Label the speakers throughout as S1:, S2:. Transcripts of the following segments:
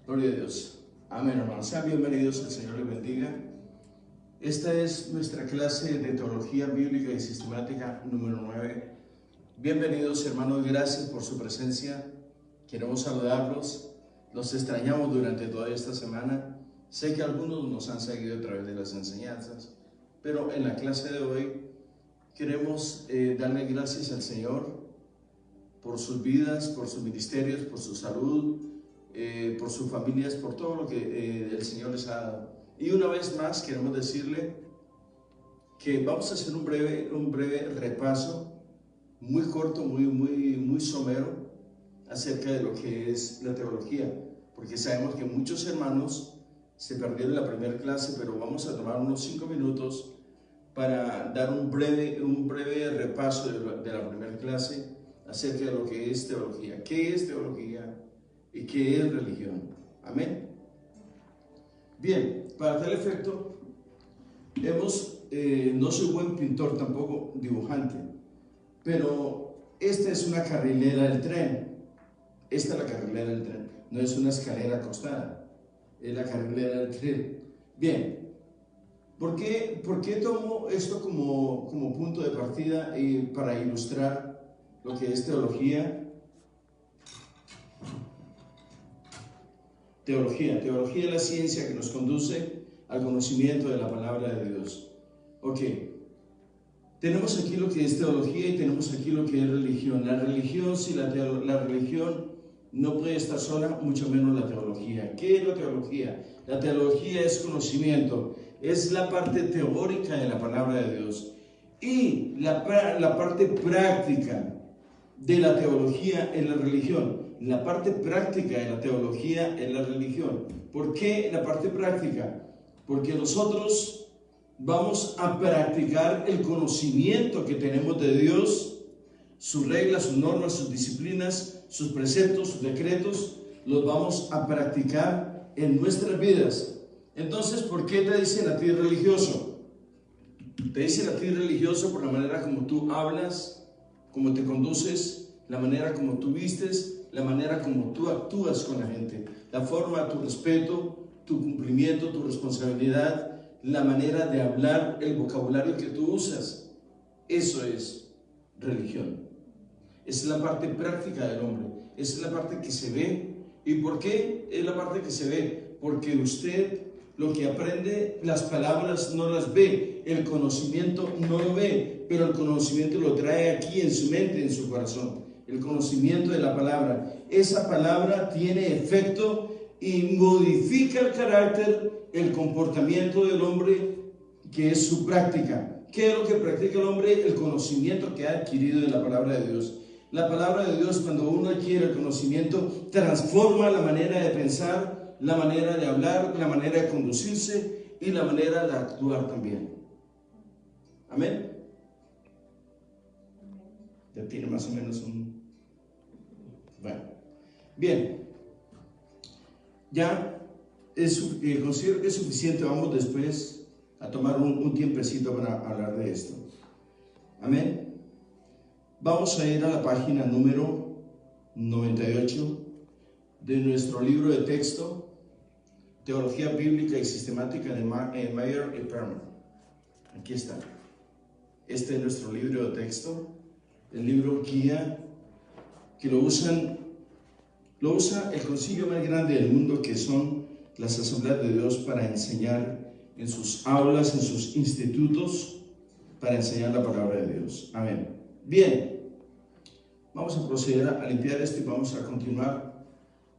S1: Gloria a Dios. Amén, hermanos. Sean bienvenidos, el Señor les bendiga. Esta es nuestra clase de Teología Bíblica y Sistemática número 9. Bienvenidos, hermanos, gracias por su presencia. Queremos saludarlos. Los extrañamos durante toda esta semana. Sé que algunos nos han seguido a través de las enseñanzas, pero en la clase de hoy queremos darle gracias al Señor por sus vidas, por sus ministerios, por su salud, por sus familias, por todo lo que el Señor les ha dado. Y una vez más queremos decirle que vamos a hacer un breve repaso, muy corto, muy somero, acerca de lo que es la teología, porque sabemos que muchos hermanos se perdieron la primera clase, pero vamos a tomar unos 5 minutos para dar un breve repaso de la primera clase acerca de lo que es teología. ¿Qué es teología y qué es religión? Amén. Bien, para tal efecto, no soy buen pintor, tampoco dibujante, pero esta es una carrilera del tren. Esta es la carrilera del tren, no es una escalera acostada, es la carrilera del tren. Bien, ¿por qué tomo esto como punto de partida para ilustrar lo que es teología? Teología es la ciencia que nos conduce al conocimiento de la palabra de Dios. Ok, tenemos aquí lo que es teología y tenemos aquí lo que es religión. La religión, si la religión no puede estar sola, mucho menos la teología. ¿Qué es la teología? La teología es conocimiento, es la parte teórica de la palabra de Dios. Y la parte práctica de la teología en la religión. La parte práctica de la teología en la religión. ¿Por qué la parte práctica? Porque nosotros vamos a practicar el conocimiento que tenemos de Dios, sus reglas, sus normas, sus disciplinas, sus preceptos, sus decretos, los vamos a practicar en nuestras vidas. Entonces, ¿por qué te dicen a ti religioso? Te dicen a ti religioso por la manera como tú hablas, como te conduces, la manera como tú vistes, la manera como tú actúas con la gente, la forma, tu respeto, tu cumplimiento, tu responsabilidad, la manera de hablar, el vocabulario que tú usas. Eso es religión. Esa es la parte práctica del hombre. Esa es la parte que se ve. ¿Y por qué es la parte que se ve? Porque usted lo que aprende, las palabras no las ve, el conocimiento no lo ve, pero el conocimiento lo trae aquí en su mente, en su corazón. El conocimiento de la palabra. Esa palabra tiene efecto y modifica el carácter, el comportamiento del hombre, que es su práctica. ¿Qué es lo que practica el hombre? El conocimiento que ha adquirido de la palabra de Dios. La palabra de Dios, cuando uno adquiere el conocimiento, transforma la manera de pensar, la manera de hablar, la manera de conducirse y la manera de actuar también. Amén. Ya tiene más o menos un... Bueno, bien. Ya considero que es suficiente. Vamos después a tomar un tiempecito para hablar de esto. Amén. Vamos a ir a la página número 98 de nuestro libro de texto, Teología Bíblica y Sistemática de Meyer y Perman. Aquí está. Este es nuestro libro de texto, el libro guía que lo usa el concilio más grande del mundo, que son las asambleas de Dios, para enseñar en sus aulas, en sus institutos, para enseñar la palabra de Dios. Amén. Bien, vamos a proceder a limpiar esto y vamos a continuar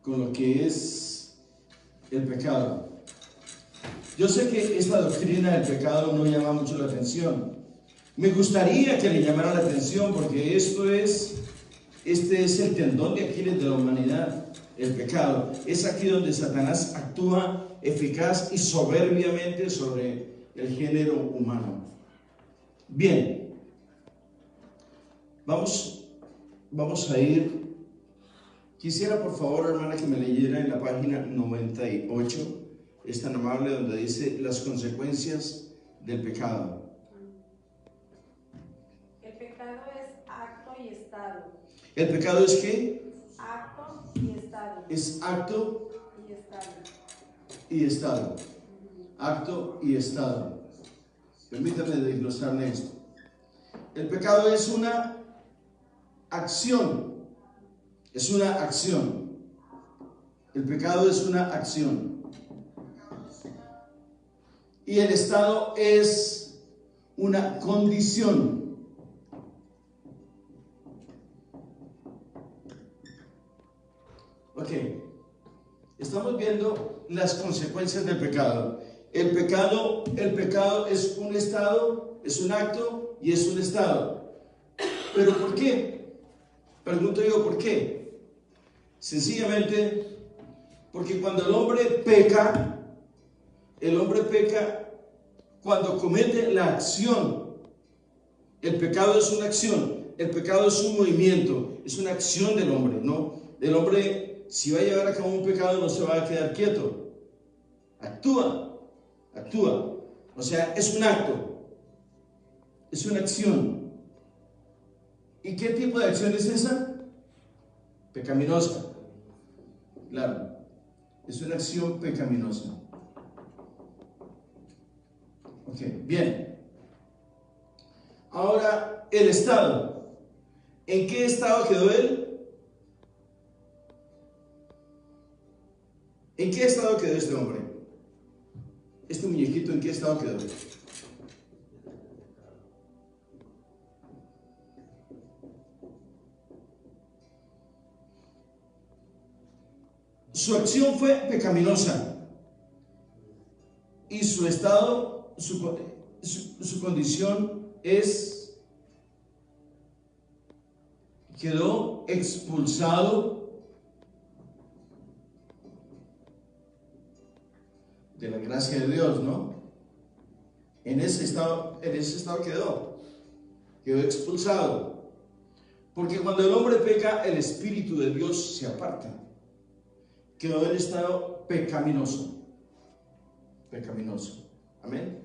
S1: con lo que es el pecado. Yo sé que esta doctrina del pecado no llama mucho la atención. Me gustaría que le llamara la atención, porque este es el tendón de Aquiles de la humanidad, el pecado. Es aquí donde Satanás actúa eficaz y soberbiamente sobre el género humano. Bien, vamos a ir. Quisiera, por favor, hermana, que me leyera en la página 98, es tan amable, donde dice las consecuencias del pecado.
S2: El pecado es acto y estado.
S1: ¿El pecado es qué?
S2: Acto y estado.
S1: Es acto y estado. Acto y estado. Permítame desglosarme esto. El pecado es una acción. Es una acción. El pecado es una acción. Y el estado es una condición. Ok. Estamos viendo las consecuencias del pecado. El pecado es un estado, es un acto y es un estado. ¿Pero por qué? Pregunto yo, ¿por qué? Sencillamente porque cuando el hombre peca cuando comete la acción. El pecado es una acción, el pecado es un movimiento, es una acción del hombre, ¿no? El hombre, si va a llevar a cabo un pecado, no se va a quedar quieto. Actúa. O sea, es un acto, es una acción. ¿Y qué tipo de acción es esa? Pecaminosa. Claro, es una acción pecaminosa. Ok, bien. Ahora, el estado. ¿En qué estado quedó él? ¿En qué estado quedó este hombre? Este muñequito, ¿en qué estado quedó? Su acción fue pecaminosa y su estado, su condición quedó expulsado de la gracia de Dios, ¿no? En ese estado quedó expulsado. Porque cuando el hombre peca, el Espíritu de Dios se aparta. Quedó en estado pecaminoso. Amén.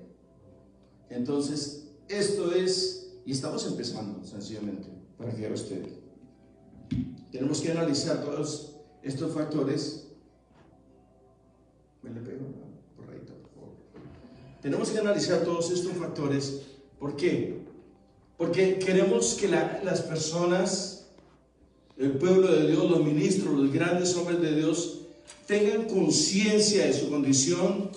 S1: Entonces, esto es, y estamos empezando sencillamente, para que vea usted. Tenemos que analizar todos estos factores. Me le pego por ahí, por favor. Tenemos que analizar todos estos factores. ¿Por qué? Porque queremos que las personas, el pueblo de Dios, los ministros, los grandes hombres de Dios, tengan conciencia de su condición,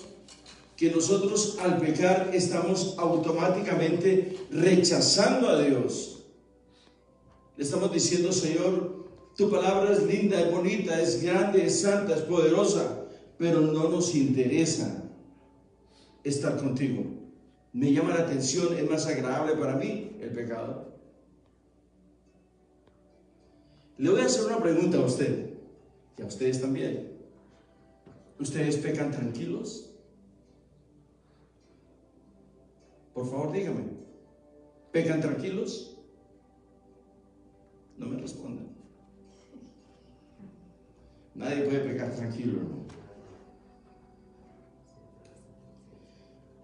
S1: que nosotros al pecar estamos automáticamente rechazando a Dios. Le estamos diciendo: Señor, tu palabra es linda, es bonita, es grande, es santa, es poderosa, pero no nos interesa estar contigo. Me llama la atención, es más agradable para mí el pecado. Le voy a hacer una pregunta a usted, y a ustedes también. ¿Ustedes pecan tranquilos? Por favor, dígame. ¿Pecan tranquilos? No me respondan. Nadie puede pecar tranquilo, ¿no?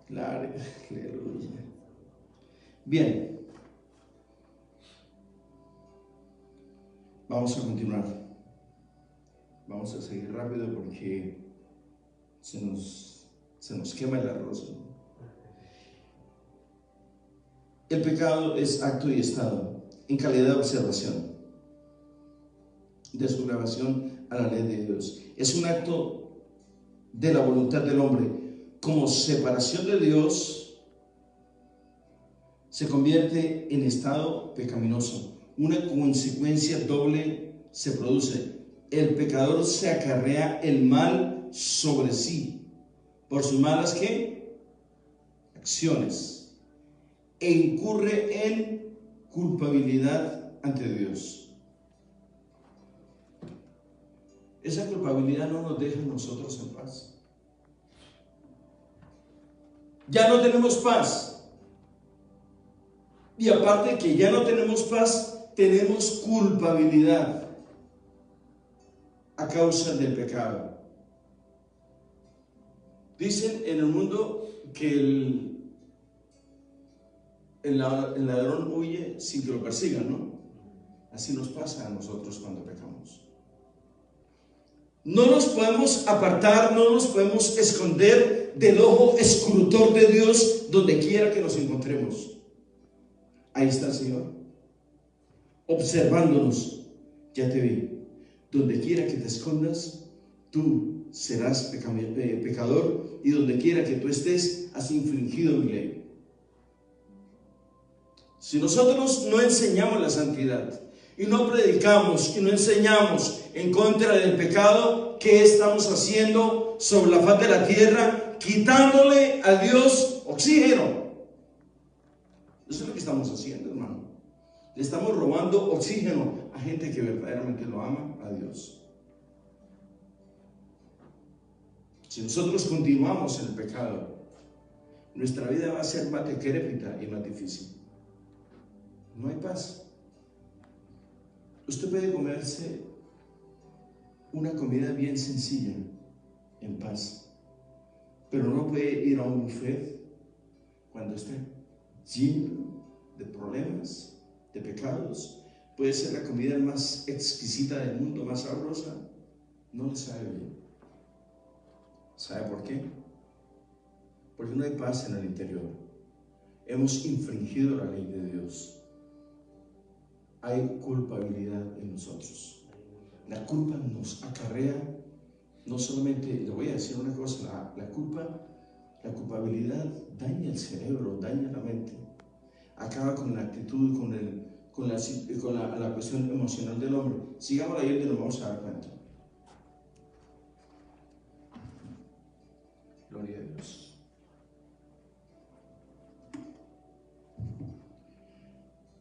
S1: Claro, aleluya. Bien. Vamos a continuar. Vamos a seguir rápido porque se nos quema el arroz, ¿no? El pecado es acto y estado en calidad de observación, de sublevación a la ley de Dios. Es un acto de la voluntad del hombre. Como separación de Dios, se convierte en estado pecaminoso. Una consecuencia doble se produce. El pecador se acarrea el mal sobre sí por sus malas ¿qué? Acciones, e incurre en culpabilidad ante Dios. Esa culpabilidad no nos deja a nosotros en paz. Ya no tenemos paz. Y aparte que ya no tenemos paz, tenemos culpabilidad a causa del pecado. Dicen en el mundo que el ladrón huye sin que lo persigan, ¿no? Así nos pasa a nosotros cuando pecamos. No nos podemos apartar, no nos podemos esconder del ojo escrutor de Dios donde quiera que nos encontremos. Ahí está el Señor, observándonos. Ya te vi. Donde quiera que te escondas, tú serás pecador, y donde quiera que tú estés, has infringido mi ley. Si nosotros no enseñamos la santidad, y no predicamos, y no enseñamos en contra del pecado, ¿qué estamos haciendo sobre la faz de la tierra? Quitándole a Dios oxígeno. Eso es lo que estamos haciendo, hermano. Le estamos robando oxígeno a gente que verdaderamente lo ama a Dios. Si nosotros continuamos en el pecado, nuestra vida va a ser más decrépita y más difícil. No hay paz. Usted puede comerse una comida bien sencilla en paz, pero no puede ir a un buffet cuando esté lleno de problemas, de pecados. Puede ser la comida más exquisita del mundo, más sabrosa, no le sabe bien. ¿Sabe por qué? Porque no hay paz en el interior. Hemos infringido la ley de Dios. Hay culpabilidad en nosotros. La culpa nos acarrea, no solamente, le voy a decir una cosa, la culpabilidad daña el cerebro, daña la mente, acaba con la actitud, con la cuestión emocional del hombre. Sigamos leyendo y nos vamos a dar cuenta. Gloria a Dios.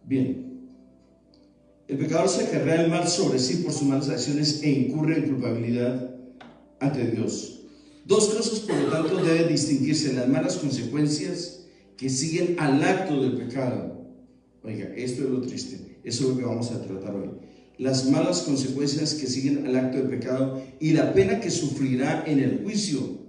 S1: Bien. El pecador se acarrea el mal sobre sí por sus malas acciones e incurre en culpabilidad ante Dios. Dos cosas, por lo tanto, deben distinguirse: las malas consecuencias que siguen al acto del pecado. Oiga, esto es lo triste, eso es lo que vamos a tratar hoy. Las malas consecuencias que siguen al acto del pecado y la pena que sufrirá en el juicio.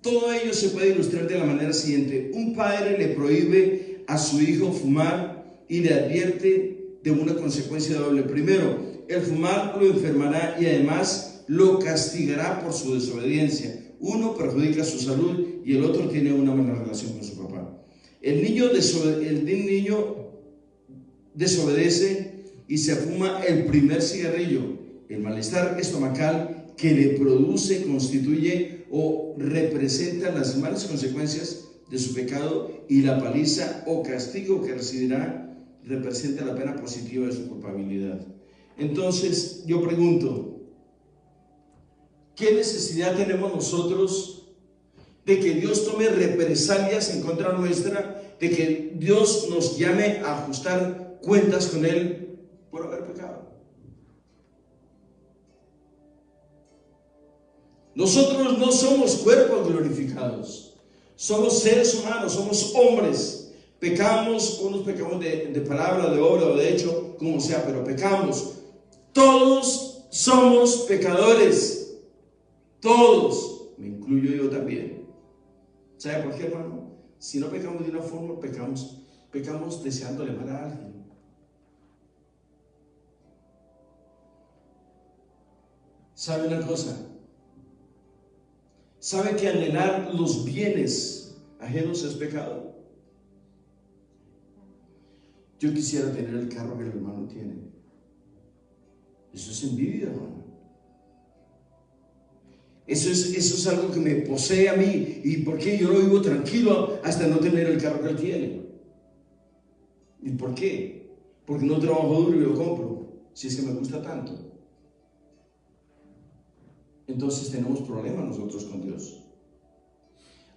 S1: Todo ello se puede ilustrar de la manera siguiente: un padre le prohíbe a su hijo fumar y le advierte de una consecuencia doble. Primero, el fumar lo enfermará y además lo castigará por su desobediencia. Uno perjudica su salud y el otro tiene una mala relación con su papá. El niño desobedece y se fuma el primer cigarrillo. El malestar estomacal que le produce constituye o representa las malas consecuencias de su pecado, y la paliza o castigo que recibirá representa la pena positiva de su culpabilidad. Entonces yo pregunto, ¿qué necesidad tenemos nosotros de que Dios tome represalias en contra nuestra, de que Dios nos llame a ajustar cuentas con Él por haber pecado? Nosotros no somos cuerpos glorificados, somos seres humanos, somos hombres. Pecamos, unos pecamos de palabra, de obra o de hecho, como sea, pero pecamos. Todos somos pecadores, todos, me incluyo yo también. ¿Sabe por qué, hermano? Si no pecamos de una forma, pecamos deseándole mal a alguien. ¿Sabe una cosa? ¿Sabe que anhelar los bienes ajenos es pecado? Yo quisiera tener el carro que el hermano tiene. Eso es envidia, hermano. Eso es algo que me posee a mí. ¿Y por qué yo no vivo tranquilo hasta no tener el carro que él tiene? ¿Y por qué? Porque no trabajo duro y lo compro, si es que me gusta tanto. Entonces tenemos problemas nosotros con Dios.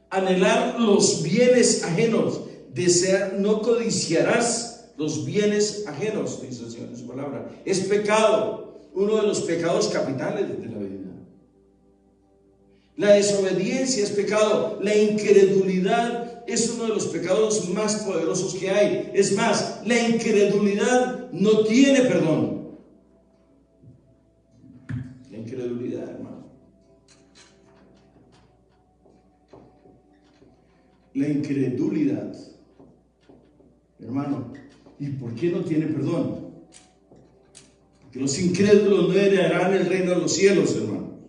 S1: Anhelar los bienes ajenos, desear, no codiciarás los bienes ajenos, dice el Señor en su palabra. Es pecado, uno de los pecados capitales de la vida. La desobediencia es pecado. La incredulidad es uno de los pecados más poderosos que hay. Es más, la incredulidad no tiene perdón. La incredulidad, hermano. La incredulidad, hermano. ¿Y por qué no tiene perdón? que los incrédulos no heredarán el reino de los cielos, hermano.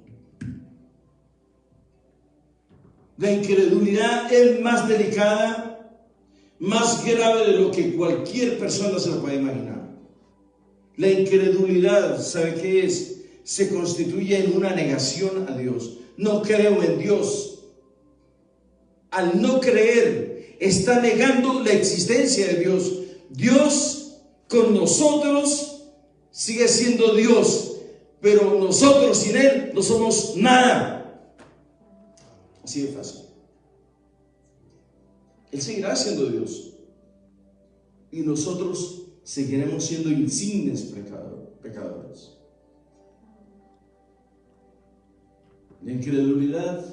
S1: La incredulidad es más delicada, más grave de lo que cualquier persona se lo puede imaginar. La incredulidad, ¿sabe qué es? Se constituye en una negación a Dios. No creo en Dios. Al no creer, está negando la existencia de Dios. Dios con nosotros sigue siendo Dios, pero nosotros sin Él no somos nada. Así de fácil. Él seguirá siendo Dios y nosotros seguiremos siendo insignes pecadores. La incredulidad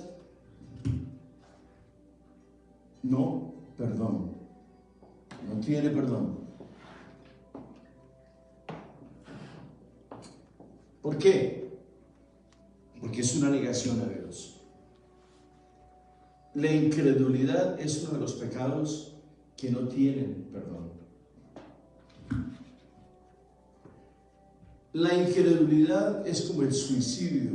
S1: no tiene perdón. ¿Por qué? Porque es una negación a Dios. La incredulidad es uno de los pecados que no tienen perdón. La incredulidad es como el suicidio.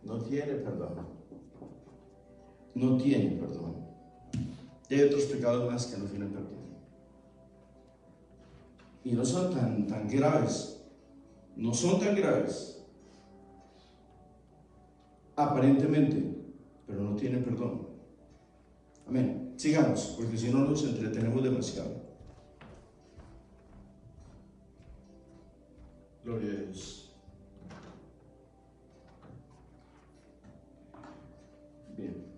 S1: No tiene perdón. No tiene perdón. Y hay otros pecados más que no tienen perdón. Y no son tan graves. No son tan graves, aparentemente, pero no tienen perdón. Amén. Sigamos, porque si no nos entretenemos demasiado. Gloria a Dios. Bien.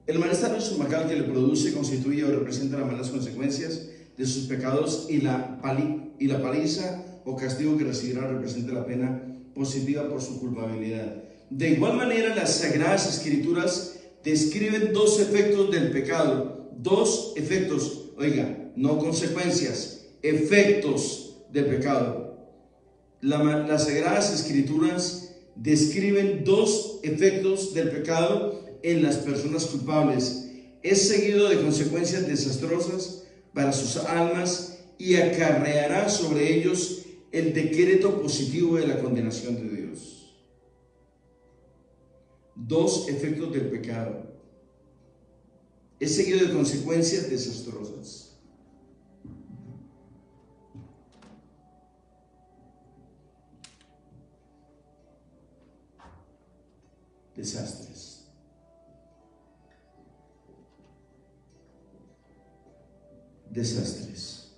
S1: El malestar estomacal que le produce constituye o representa las malas consecuencias de sus pecados, y la paliza o castigo que recibirá representa la pena positiva por su culpabilidad. De igual manera, las Sagradas Escrituras describen dos efectos del pecado. Dos efectos, oiga, no consecuencias, efectos del pecado. Las Sagradas Escrituras describen dos efectos del pecado en las personas culpables. Es seguido de consecuencias desastrosas para sus almas y acarreará sobre ellos el decreto positivo de la condenación de Dios. Dos efectos del pecado. Es seguido de consecuencias desastrosas. Desastres. Desastres.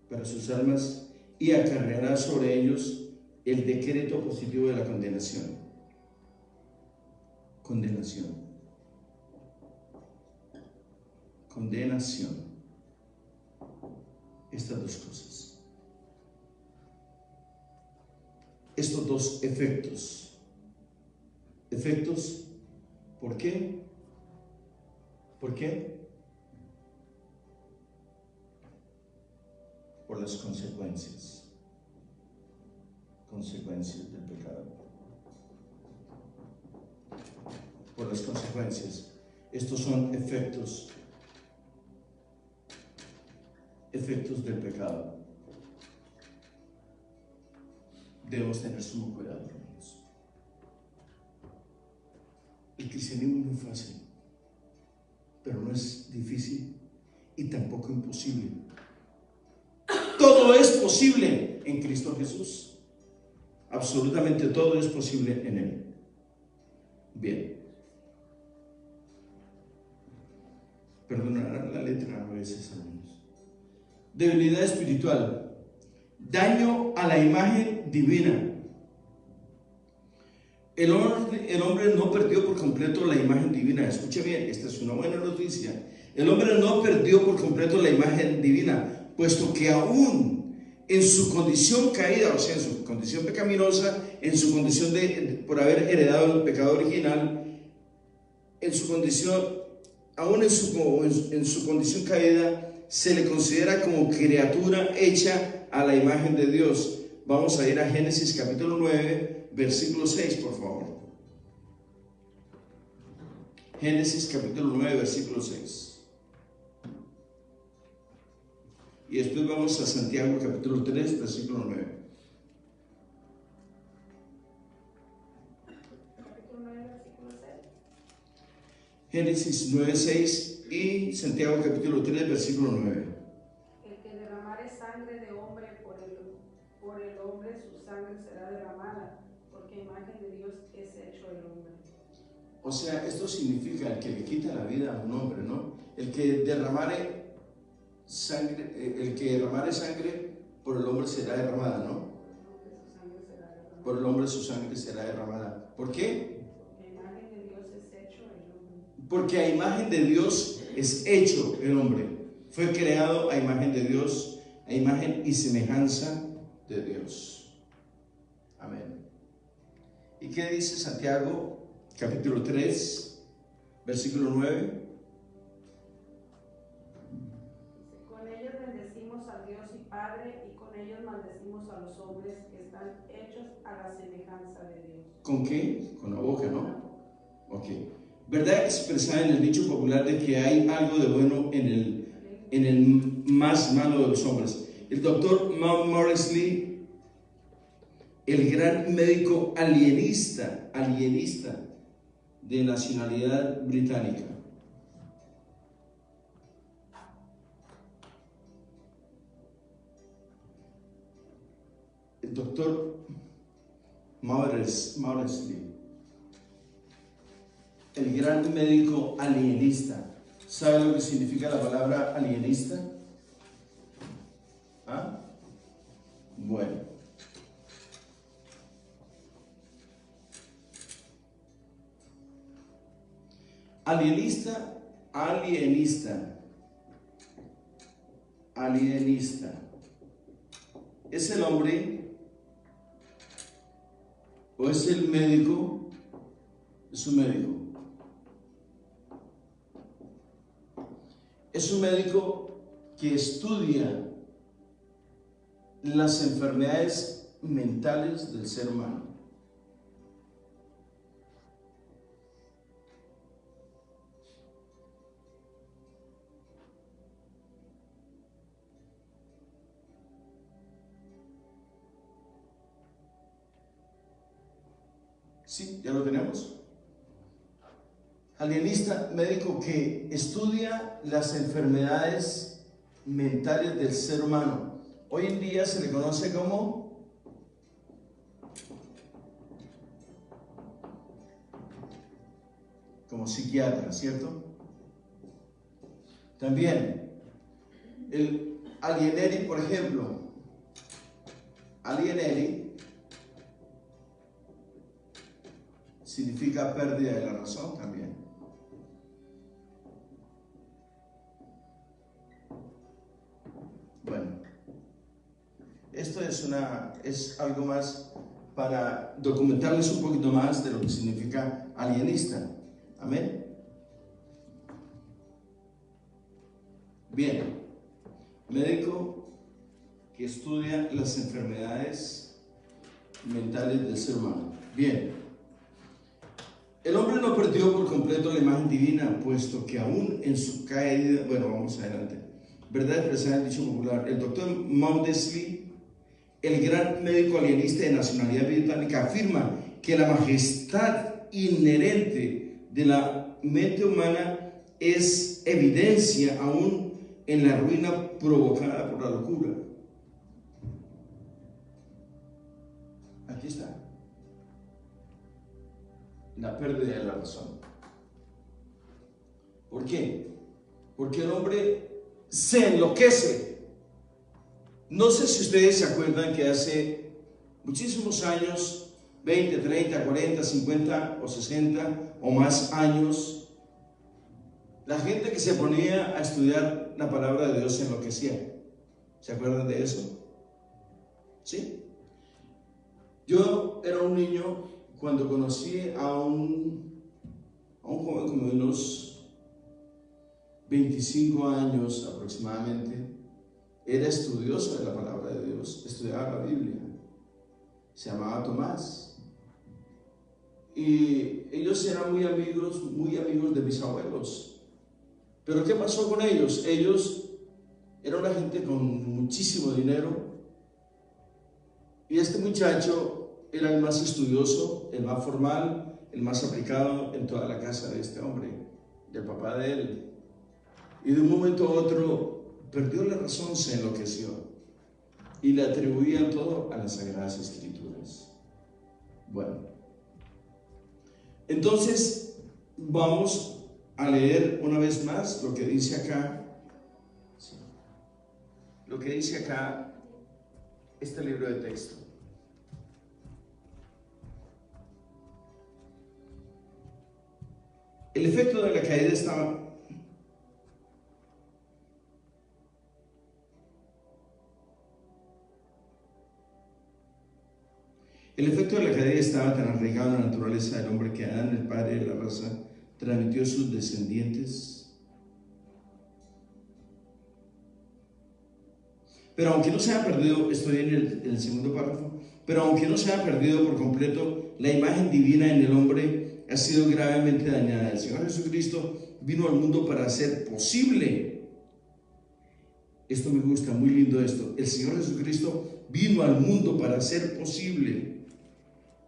S1: Para sus almas, y acarreará sobre ellos el decreto positivo de la condenación. Condenación. Condenación. Estas dos cosas. Estos dos efectos. Efectos, ¿por qué? ¿Por qué? Por las consecuencias. Consecuencias del pecado. Por las consecuencias. Estos son efectos. Efectos del pecado. Debemos tener sumo cuidado, hermanos. El cristianismo es muy fácil, pero no es difícil y tampoco imposible. Todo es posible en Cristo Jesús. Absolutamente todo es posible en Él. Bien. Perdonarán la letra a veces, hermanos. Debilidad espiritual. Daño a la imagen divina. El hombre no perdió por completo la imagen divina. Escuche bien, esta es una buena noticia. El hombre no perdió por completo la imagen divina, puesto que aún en su condición caída, o sea, en su condición pecaminosa, en su condición por haber heredado el pecado original, en su condición, aún en su condición caída, se le considera como criatura hecha a la imagen de Dios. Vamos a ir a Génesis capítulo 9, versículo 6, por favor. Génesis capítulo 9, versículo 6. Y después vamos a Santiago capítulo 3, versículo 9.
S2: Capítulo 9, versículo 6.
S1: Génesis 9, 6 y Santiago capítulo 3, versículo 9.
S2: El que derramare sangre de hombre por el hombre, su sangre será derramada, porque imagen de Dios es hecho el hombre.
S1: O sea, esto significa el que le quita la vida a un hombre, ¿no? El que derramare sangre por el hombre será derramada, ¿no? Por el hombre su sangre será derramada. ¿Por qué? Porque a imagen de Dios es hecho el hombre. Fue creado a imagen de Dios, a imagen y semejanza de Dios. Amén. ¿Y qué dice Santiago capítulo 3, versículo 9?
S2: Con ellos bendecimos a Dios y Padre, y con ellos maldecimos a los hombres que están hechos a la semejanza de Dios.
S1: ¿Con qué? Con la boca, ¿no? Ok. ¿Verdad expresada en el dicho popular de que hay algo de bueno en el más malo de los hombres? El doctor Maudsley, el gran médico alienista de nacionalidad británica, el doctor Maudsley, el gran médico alienista. ¿Sabe lo que significa la palabra alienista? ¿Ah? Bueno. Alienista ¿es el hombre o es el médico? Es un médico. Es un médico que estudia las enfermedades mentales del ser humano. Sí, ya lo tenemos. Alienista, médico que estudia las enfermedades mentales del ser humano. Hoy en día se le conoce como psiquiatra, ¿cierto? También el alieneri, por ejemplo, alieneri significa pérdida de la razón también. Bueno, esto es algo más para documentarles un poquito más de lo que significa alienista. Amén. Bien, médico que estudia las enfermedades mentales del ser humano. Bien, el hombre no perdió por completo la imagen divina, puesto que aún en su caída, bueno, vamos adelante. ¿Verdad expresada en el dicho popular? El doctor Maudsley, el gran médico alienista de nacionalidad británica, afirma que la majestad inherente de la mente humana es evidencia aún en la ruina provocada por la locura. Aquí está. La pérdida de la razón. ¿Por qué? Porque el hombre se enloquece. No sé si ustedes se acuerdan que hace muchísimos años, 20, 30, 40, 50 o 60 o más años, la gente que se ponía a estudiar la palabra de Dios se enloquecía. ¿Se acuerdan de eso? ¿Sí? Yo era un niño cuando conocí a un joven como de unos 25 años aproximadamente, era estudioso de la palabra de Dios, estudiaba la Biblia. Se llamaba Tomás. Y ellos eran muy amigos de mis abuelos. Pero ¿qué pasó con ellos? Ellos eran una gente con muchísimo dinero. Y este muchacho era el más estudioso, el más formal, el más aplicado en toda la casa de este hombre, del papá de él. Y de un momento a otro perdió la razón, se enloqueció y le atribuían todo a las Sagradas Escrituras. Bueno, entonces vamos a leer una vez más lo que dice acá. Lo que dice acá este libro de texto. El efecto de la caída estaba tan arraigado en la naturaleza del hombre que Adán, el padre de la raza, transmitió a sus descendientes. Pero aunque no se haya perdido, estoy en el segundo párrafo, pero aunque no se haya perdido por completo, la imagen divina en el hombre ha sido gravemente dañada. El Señor Jesucristo vino al mundo para hacer posible. Esto me gusta, muy lindo esto. El Señor Jesucristo vino al mundo para hacer posible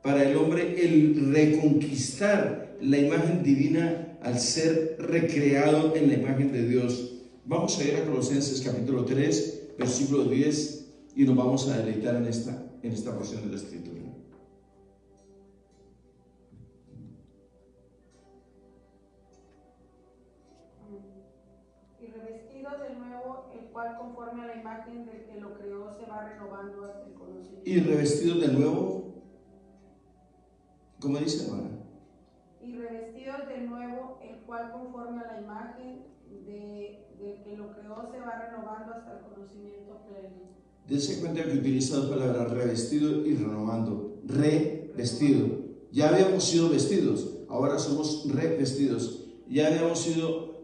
S1: para el hombre el reconquistar la imagen divina al ser recreado en la imagen de Dios. Vamos a ir a Colosenses capítulo 3, versículo 10 y nos vamos a deleitar en esta porción de la Escritura.
S2: Y revestido de nuevo, el cual conforme a la imagen del que lo creó se va renovando hasta el conocimiento.
S1: Y revestido de nuevo, ¿cómo dice, hermana?
S2: Y revestidos de nuevo, el cual conforme a la imagen del que lo creó se va renovando hasta el conocimiento pleno.
S1: Dense cuenta que utiliza dos palabras, revestido y renovando. Revestido. Ya habíamos sido vestidos, ahora somos revestidos. Ya habíamos sido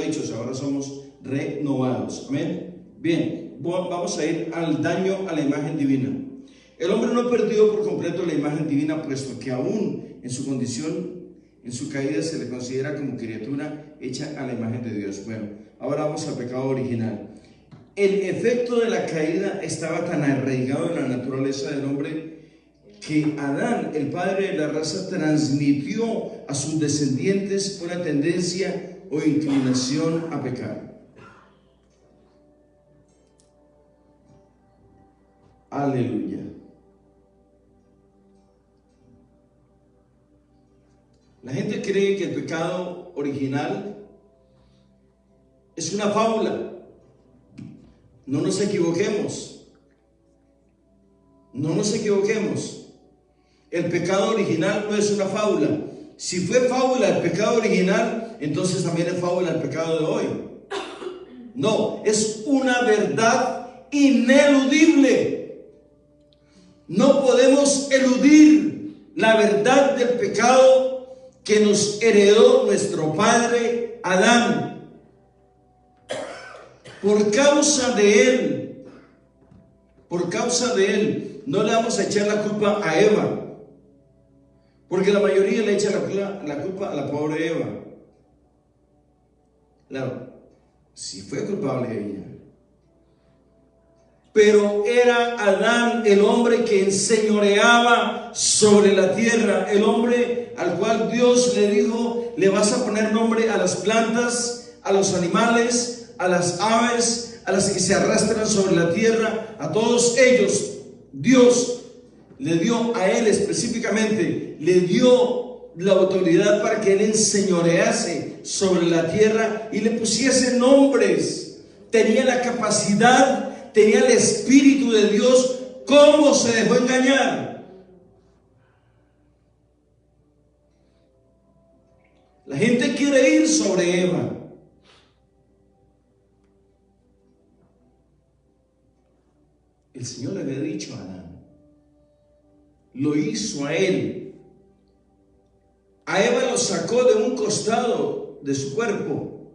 S1: hechos, ahora somos renovados. Amén. Bien, vamos a ir al daño a la imagen divina. El hombre no perdió por completo la imagen divina, puesto que aún en su condición, en su caída, se le considera como criatura hecha a la imagen de Dios. Bueno, ahora vamos al pecado original. El efecto de la caída estaba tan arraigado en la naturaleza del hombre que Adán, el padre de la raza, transmitió a sus descendientes una tendencia o inclinación a pecar. Aleluya. La gente cree que el pecado original es una fábula. No nos equivoquemos. No nos equivoquemos. El pecado original no es una fábula. Si fue fábula el pecado original, entonces también es fábula el pecado de hoy. No, es una verdad ineludible. No podemos eludir la verdad del pecado que nos heredó nuestro padre Adán. Por causa de él, no le vamos a echar la culpa a Eva, porque la mayoría le echa la culpa a la pobre Eva. Claro, sí fue culpable ella, pero era Adán el hombre que enseñoreaba sobre la tierra, el hombre al cual Dios le dijo: le vas a poner nombre a las plantas, a los animales, a las aves, a las que se arrastran sobre la tierra, a todos ellos. Dios le dio a él específicamente, le dio la autoridad para que él enseñorease sobre la tierra y le pusiese nombres. Tenía la capacidad, tenía el Espíritu de Dios. ¿Cómo se dejó engañar? La gente quiere ir sobre Eva. El Señor le había dicho a Adán, lo hizo a él. A Eva lo sacó de un costado de su cuerpo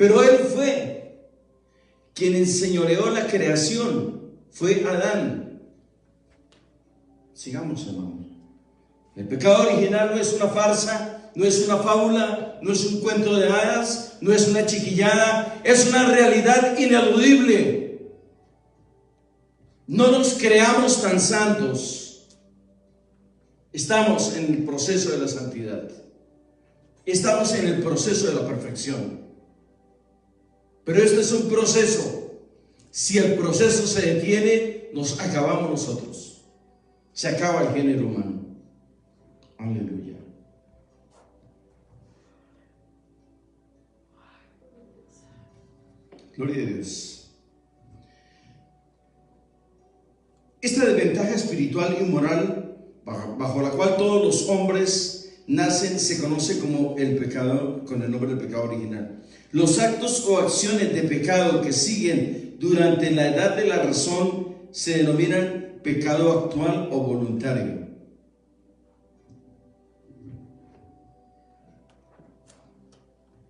S1: Pero Él fue quien enseñoreó la creación. Fue Adán. Sigamos, hermanos. El pecado original no es una farsa, no es una fábula, no es un cuento de hadas, no es una chiquillada, es una realidad ineludible. No nos creamos tan santos. Estamos en el proceso de la santidad. Estamos en el proceso de la perfección. Pero este es un proceso. Si el proceso se detiene, nos acabamos nosotros. Se acaba el género humano. Aleluya. Gloria a Dios. Esta desventaja espiritual y moral bajo la cual todos los hombres nacen se conoce como el pecado, con el nombre del pecado original. Los actos o acciones de pecado que siguen durante la edad de la razón se denominan pecado actual o voluntario.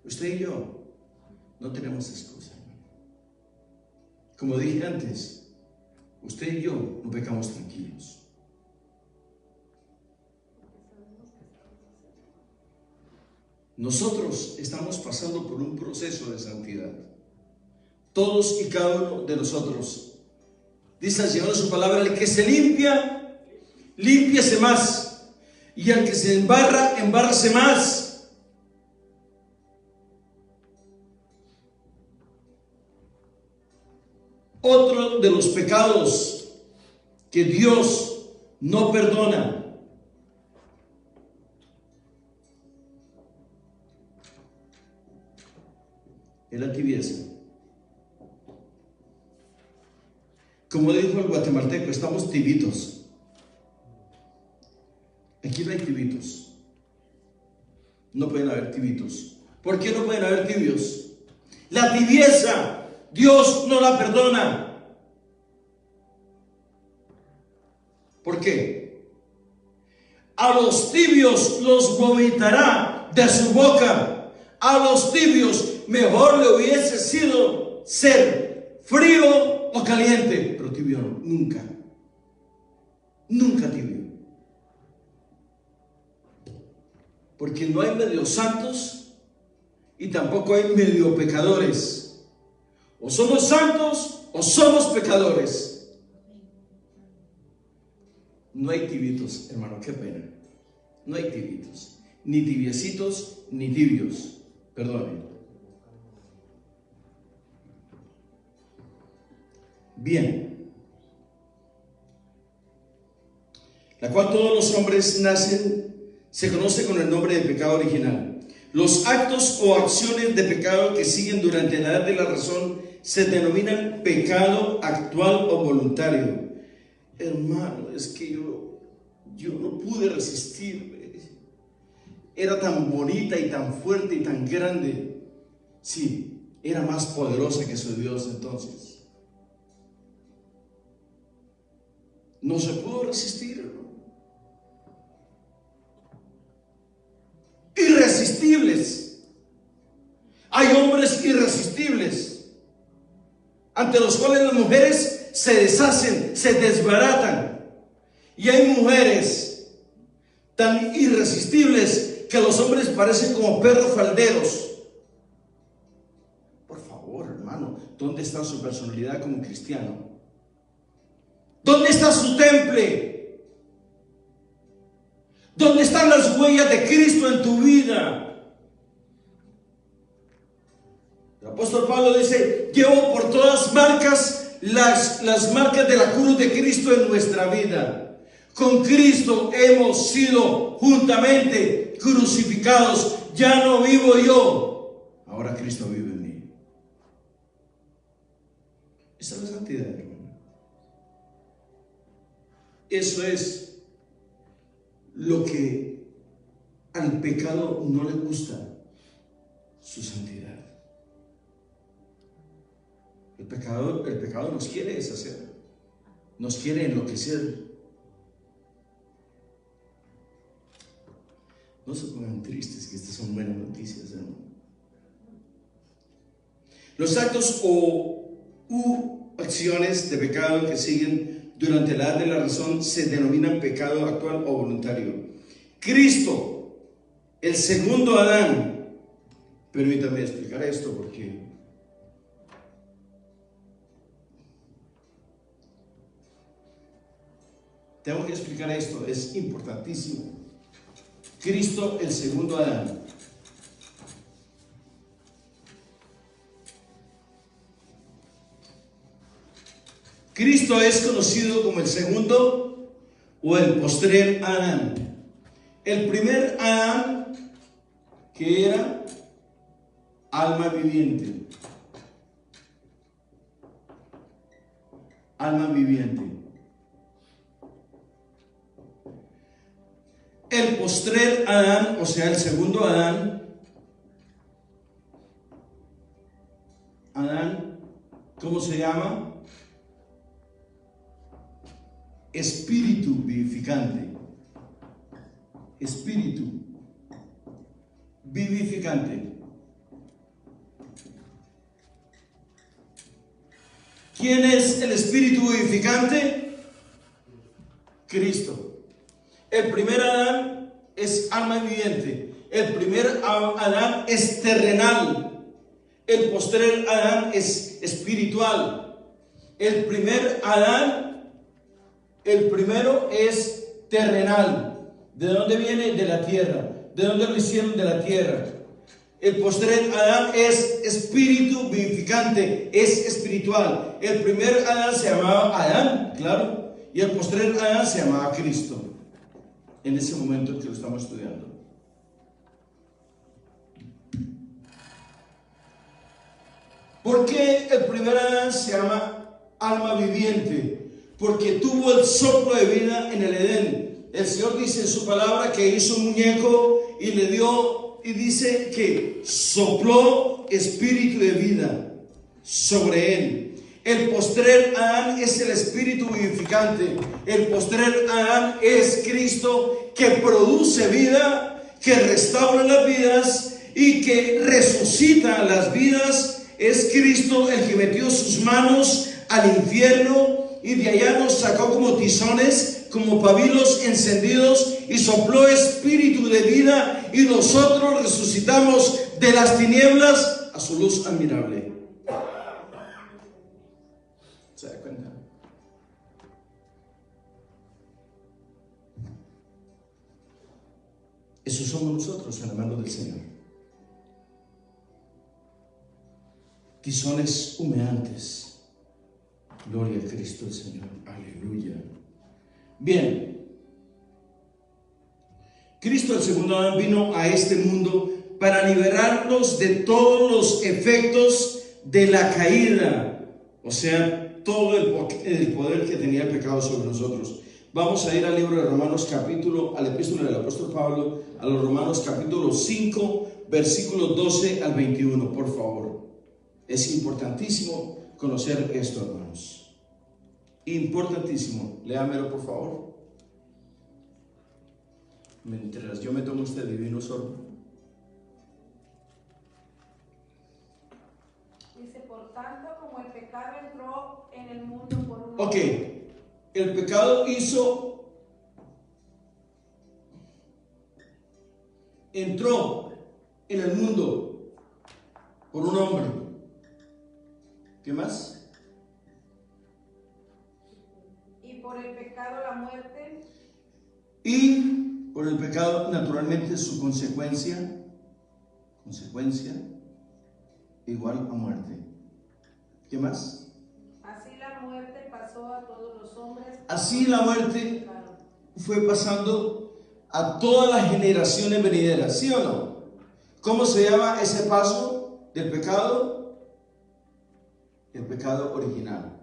S1: Usted y yo no tenemos excusa. Como dije antes, usted y yo no pecamos tranquilos. Nosotros estamos pasando por un proceso de santidad. Todos y cada uno de nosotros. Dice el Señor en su palabra: el que se limpia, límpiese más. Y el que se embarra, embárrase más. Otro de los pecados que Dios no perdona es la tibieza. Como dijo el guatemalteco, estamos tibitos. Aquí no hay tibitos. No pueden haber tibitos. ¿Por qué no pueden haber tibios? La tibieza Dios no la perdona. ¿Por qué? A los tibios los vomitará de su boca. A los tibios mejor le hubiese sido ser frío o caliente, pero tibio no, nunca. Nunca tibio. Porque no hay medio santos y tampoco hay medio pecadores. O somos santos o somos pecadores. No hay tibitos, hermano, qué pena. No hay tibitos. Ni tibiecitos, ni tibios. Perdonen. Bien. La cual todos los hombres nacen, se conoce con el nombre de pecado original. Los actos o acciones de pecado que siguen durante la edad de la razón se denominan pecado actual o voluntario. Hermano, es que yo no pude resistirme. Era tan bonita y tan fuerte y tan grande. Sí, era más poderosa que su Dios entonces. No se pudo resistir, ¿no? Irresistibles. Hay hombres irresistibles ante los cuales las mujeres se deshacen, se desbaratan. Y hay mujeres tan irresistibles que los hombres parecen como perros falderos. Por favor, hermano, ¿dónde está su personalidad como cristiano? ¿Dónde está su temple? ¿Dónde están las huellas de Cristo en tu vida? El apóstol Pablo dice: llevo por todas marcas las marcas de la cruz de Cristo en nuestra vida. Con Cristo hemos sido juntamente crucificados. Ya no vivo yo, ahora Cristo vive en mí. Esa es la santidad, hermano. Eso es lo que al pecado no le gusta, su santidad. El pecado nos quiere deshacer, nos quiere enloquecer. No se pongan tristes, que estas son buenas noticias, hermano. Los actos u acciones de pecado que siguen durante la edad de la razón se denominan pecado actual o voluntario. Cristo, el segundo Adán, permítame explicar esto porque tengo que explicar esto, es importantísimo. Cristo, el segundo Adán. Cristo es conocido como el segundo o el postrer Adán. El primer Adán, que era alma viviente. Alma viviente. El postrer Adán, o sea, el segundo Adán. Adán, ¿cómo se llama? Espíritu vivificante. Espíritu vivificante. ¿Quién es el espíritu vivificante? Cristo. El primer Adán es alma viviente. El primer Adán es terrenal. El postrer Adán es espiritual. El primer Adán, el primero es terrenal. ¿De dónde viene? De la tierra. ¿De dónde lo hicieron? De la tierra. El postrer Adán es espíritu vivificante, es espiritual. El primer Adán se llamaba Adán, claro, y el postrer Adán se llamaba Cristo. En ese momento que lo estamos estudiando. ¿Por qué el primer Adán se llama alma viviente? Porque tuvo el soplo de vida en el Edén. El Señor dice en su palabra que hizo un muñeco y le dio, y dice que sopló espíritu de vida sobre él. El postrer Adán es el espíritu vivificante. El postrer Adán es Cristo, que produce vida, que restaura las vidas y que resucita las vidas. Es Cristo el que metió sus manos al infierno y de allá nos sacó como tizones, como pabilos encendidos, y sopló espíritu de vida, y nosotros resucitamos de las tinieblas a su luz admirable. ¿Se da cuenta? Eso somos nosotros en la mano del Señor. Tizones humeantes. Gloria a Cristo el Señor. Aleluya. Bien. Cristo el segundo Adán vino a este mundo para liberarnos de todos los efectos de la caída. O sea, todo el poder que tenía el pecado sobre nosotros. Vamos a ir al libro de Romanos a la epístola del apóstol Pablo a los Romanos capítulo 5, versículos 12 al 21, por favor. Es importantísimo conocer esto, hermanos. Importantísimo. Léamelo, por favor. Mientras yo me tomo este divino sorbo.
S2: Dice, por tanto, como el pecado entró en el mundo por un
S1: Ok, el pecado entró en el mundo por un hombre. ¿Qué más?
S2: Y por el pecado la muerte.
S1: Y por el pecado, naturalmente, su consecuencia igual a muerte. ¿Qué más?
S2: Así la muerte pasó a todos los hombres.
S1: Así la muerte fue pasando a todas las generaciones venideras, ¿sí o no? ¿Cómo se llama ese paso del pecado? El pecado original.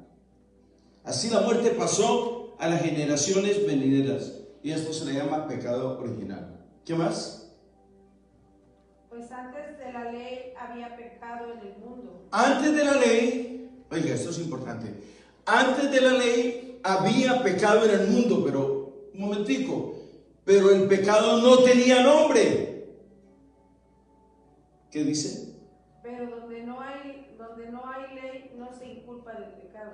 S1: Así la muerte pasó a las generaciones venideras, y esto se le llama pecado original. ¿Qué más?
S2: Pues antes de la ley había pecado en el mundo.
S1: Antes de la ley, oiga, esto es importante. Antes de la ley había pecado en el mundo, pero un momentico, pero el pecado no tenía nombre. ¿Qué dice?
S2: Pero donde donde no hay ley no se inculpa del pecado.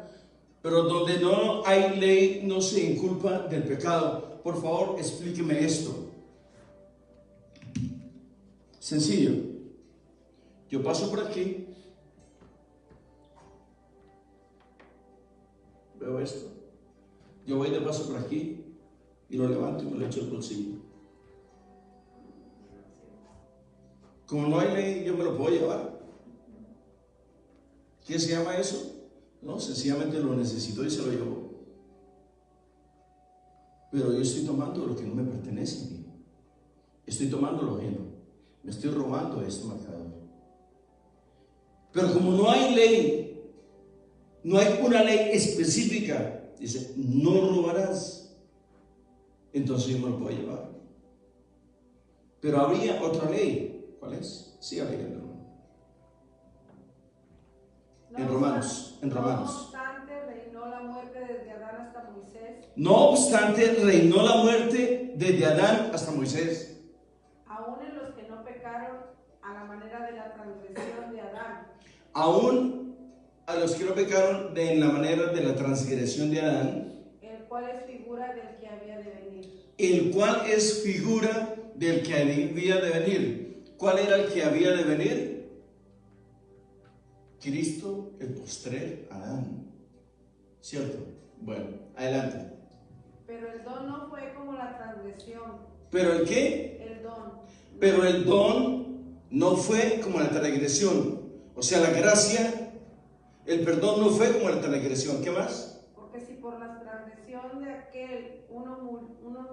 S1: Pero donde no hay ley no se inculpa del pecado. Por favor, explíqueme esto. Sencillo. Yo paso por aquí. Veo esto. Yo voy de paso por aquí y lo levanto y me lo echo al bolsillo. Como no hay ley, yo me lo puedo llevar. ¿Qué se llama eso? No, sencillamente lo necesito y se lo llevo. Pero yo estoy tomando lo que no me pertenece a mí. Estoy tomando lo ajeno. Me estoy robando este marcador. Pero como no hay ley, no hay una ley específica, dice, no robarás, entonces yo me lo puedo llevar. Pero habría otra ley. ¿Cuál es? Siga leyendo. En Romanos.
S2: No obstante, reinó la muerte desde Adán hasta Moisés.
S1: No obstante, reinó la muerte desde Adán hasta Moisés.
S2: Aún en los que no pecaron a la manera de la transgresión de Adán.
S1: Aún a los que no pecaron en la manera de la transgresión de Adán.
S2: El cual es figura del que había de venir.
S1: El cual es figura del que había de venir. ¿Cuál era el que había de venir? Cristo, el postrer Adán. ¿Cierto? Bueno, adelante.
S2: Pero el don no fue como la transgresión.
S1: ¿Pero el qué?
S2: El don.
S1: Pero el don no fue como la transgresión. O sea, la gracia, el perdón no fue como la transgresión. ¿Qué más?
S2: Porque si por la transgresión de aquel unos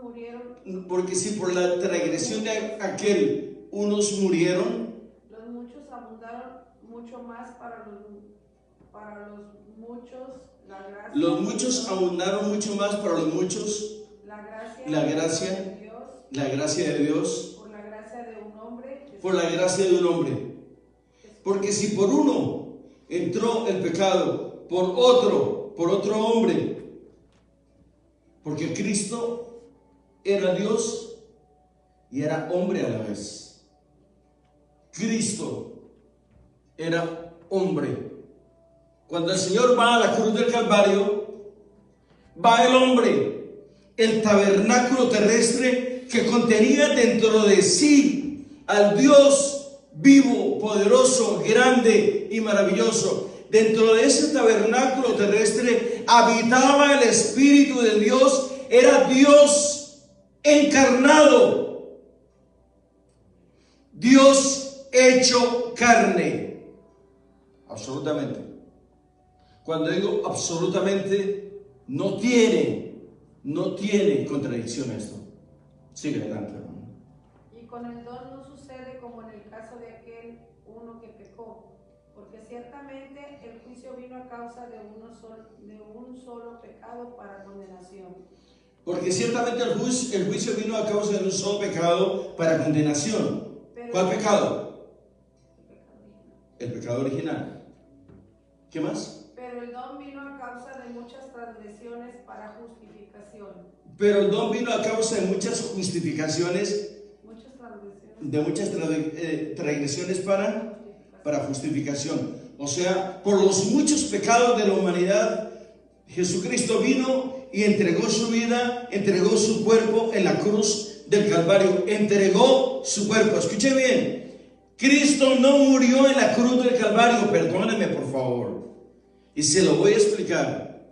S2: murieron.
S1: Porque si por la transgresión de aquel unos murieron,
S2: los muchos abundaron mucho más para los muchos la gracia.
S1: Los muchos abundaron mucho más para los muchos. La gracia de Dios.
S2: Por la gracia de un hombre.
S1: Por la gracia de un hombre. Porque si por uno entró el pecado, por otro hombre, porque Cristo era Dios y era hombre a la vez. Cristo era hombre. Cuando el Señor va a la cruz del Calvario, va el hombre, el tabernáculo terrestre que contenía dentro de sí al Dios vivo, poderoso, grande y maravilloso. Dentro de ese tabernáculo terrestre habitaba el Espíritu de Dios, era Dios encarnado, Dios hecho carne. Absolutamente. Cuando digo absolutamente, no tiene contradicción esto. Sigue adelante, hermano.
S2: Y con el don no sucede como en el caso de aquel uno que pecó, porque ciertamente el juicio vino a causa de un solo pecado para condenación.
S1: Porque ciertamente el juicio vino a causa de un solo pecado para condenación. ¿Cuál pecado? El pecado original. ¿Qué más?
S2: Pero el don vino a causa de muchas transgresiones para justificación.
S1: Pero el don vino a causa de muchas justificaciones. De muchas transgresiones para justificación. O sea, por los muchos pecados de la humanidad, Jesucristo vino y entregó su vida, entregó su cuerpo en la cruz del Calvario, entregó su cuerpo. Escuche bien, Cristo no murió en la cruz del Calvario, perdóneme por favor, y se lo voy a explicar.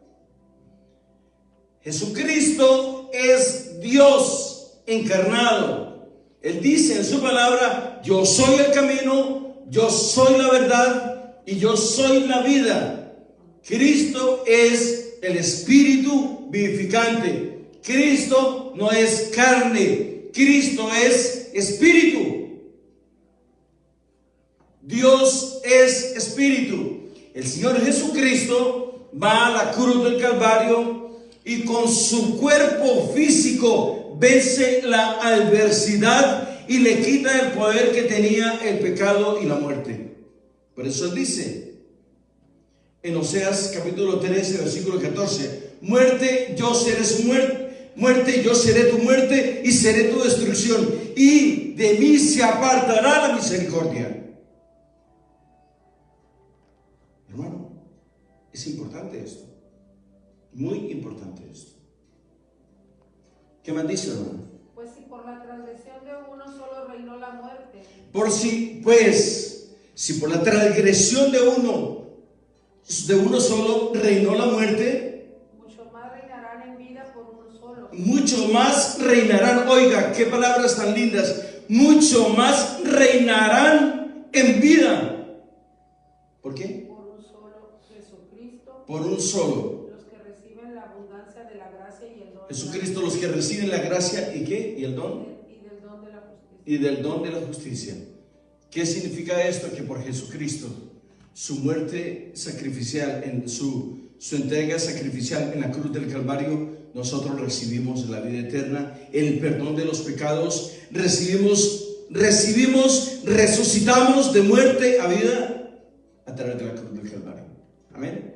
S1: Jesucristo es Dios encarnado. Él dice en su palabra: yo soy el camino, yo soy la verdad y yo soy la vida. Cristo es el Espíritu vivificante. Cristo no es carne, Cristo es Espíritu. Dios es Espíritu. El Señor Jesucristo va a la cruz del Calvario y con su cuerpo físico vence la adversidad y le quita el poder que tenía el pecado y la muerte. Por eso él dice en Oseas capítulo 13 versículo 14: muerte, yo seré su muerte, muerte, yo seré tu muerte y seré tu destrucción, y de mí se apartará la misericordia. Es importante esto. Muy importante esto. ¿Qué más dice, hermano?
S2: Pues si por la transgresión de uno solo reinó la muerte.
S1: Si por la transgresión de uno solo reinó la muerte,
S2: mucho más reinarán en vida por uno solo.
S1: Mucho más reinarán, oiga, qué palabras tan lindas, mucho más reinarán en vida. ¿Por qué?
S2: Por un solo Jesucristo.
S1: Por un solo.
S2: Los que reciben la abundancia de la gracia y el don.
S1: Jesucristo, los que reciben la gracia y ¿qué? ¿Y el don?
S2: Y del don de la justicia.
S1: Y del don de la justicia. ¿Qué significa esto? Que por Jesucristo, su muerte sacrificial, en su entrega sacrificial en la cruz del Calvario, nosotros recibimos la vida eterna, el perdón de los pecados, resucitamos de muerte a vida a través de la cruz del Calvario. Amén.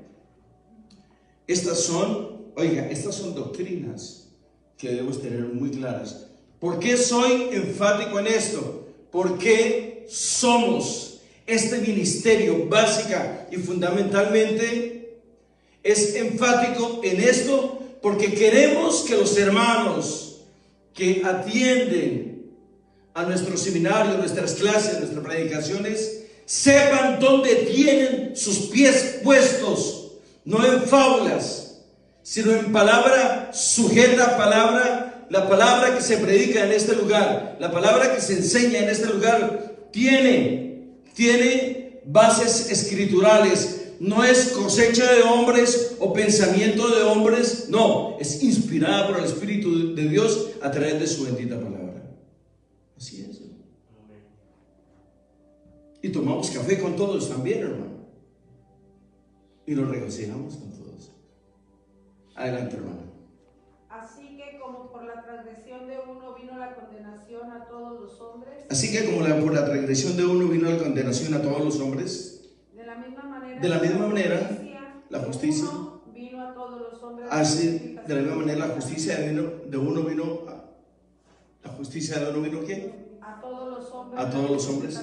S1: Estas son doctrinas que debemos tener muy claras. ¿Por qué soy enfático en esto? Porque somos este ministerio básica y fundamentalmente es enfático en esto porque queremos que los hermanos que atienden a nuestro seminario, nuestras clases, nuestras predicaciones, sepan dónde tienen sus pies puestos, no en fábulas, sino en palabra sujeta a palabra. La palabra que se predica en este lugar, la palabra que se enseña en este lugar, tiene bases escriturales. No es cosecha de hombres o pensamiento de hombres, no, es inspirada por el Espíritu de Dios a través de su bendita palabra. Así es. Y tomamos café con todos también, hermano. Y nos regocijamos con todos. Adelante, hermano.
S2: Así que como por la transgresión de uno vino la condenación a todos los hombres.
S1: Por la transgresión de uno vino la condenación a todos los hombres.
S2: De la misma manera,
S1: la justicia
S2: vino a todos los hombres.
S1: Así, de la misma manera, la justicia de uno vino. ¿La justicia de uno vino qué?
S2: A todos los hombres.
S1: A todos los hombres.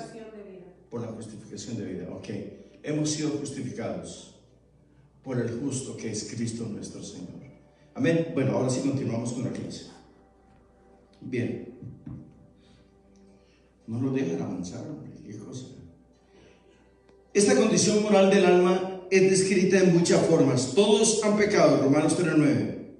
S2: Por
S1: la justificación de vida. Ok. Hemos sido justificados por el justo que es Cristo nuestro Señor. Amén. Bueno, ahora sí continuamos con la clase. Bien. No lo dejan avanzar, hombre. Qué cosa. Esta condición moral del alma es descrita en muchas formas. Todos han pecado, Romanos 3:9.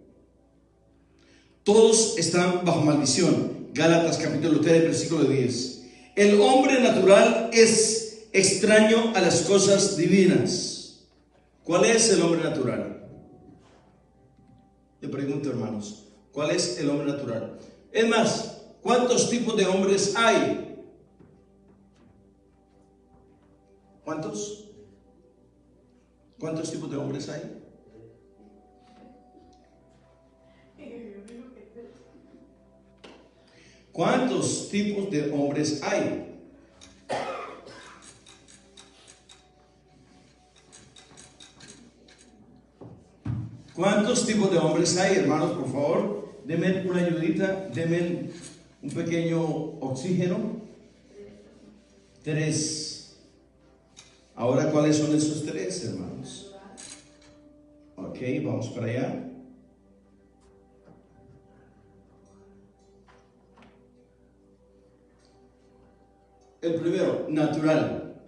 S1: Todos están bajo maldición, Gálatas capítulo 3, versículo 10. El hombre natural es extraño a las cosas divinas. ¿Cuál es el hombre natural? Le pregunto, hermanos, ¿cuál es el hombre natural? Es más, ¿cuántos tipos de hombres hay? ¿Cuántos? ¿Cuántos tipos de hombres hay? ¿Cuántos tipos de hombres hay? ¿Cuántos tipos de hombres hay, hermanos? Por favor, denme una ayudita, denme un pequeño oxígeno. 3. Ahora, ¿cuáles son esos 3, hermanos? Ok, vamos para allá. El primero, natural.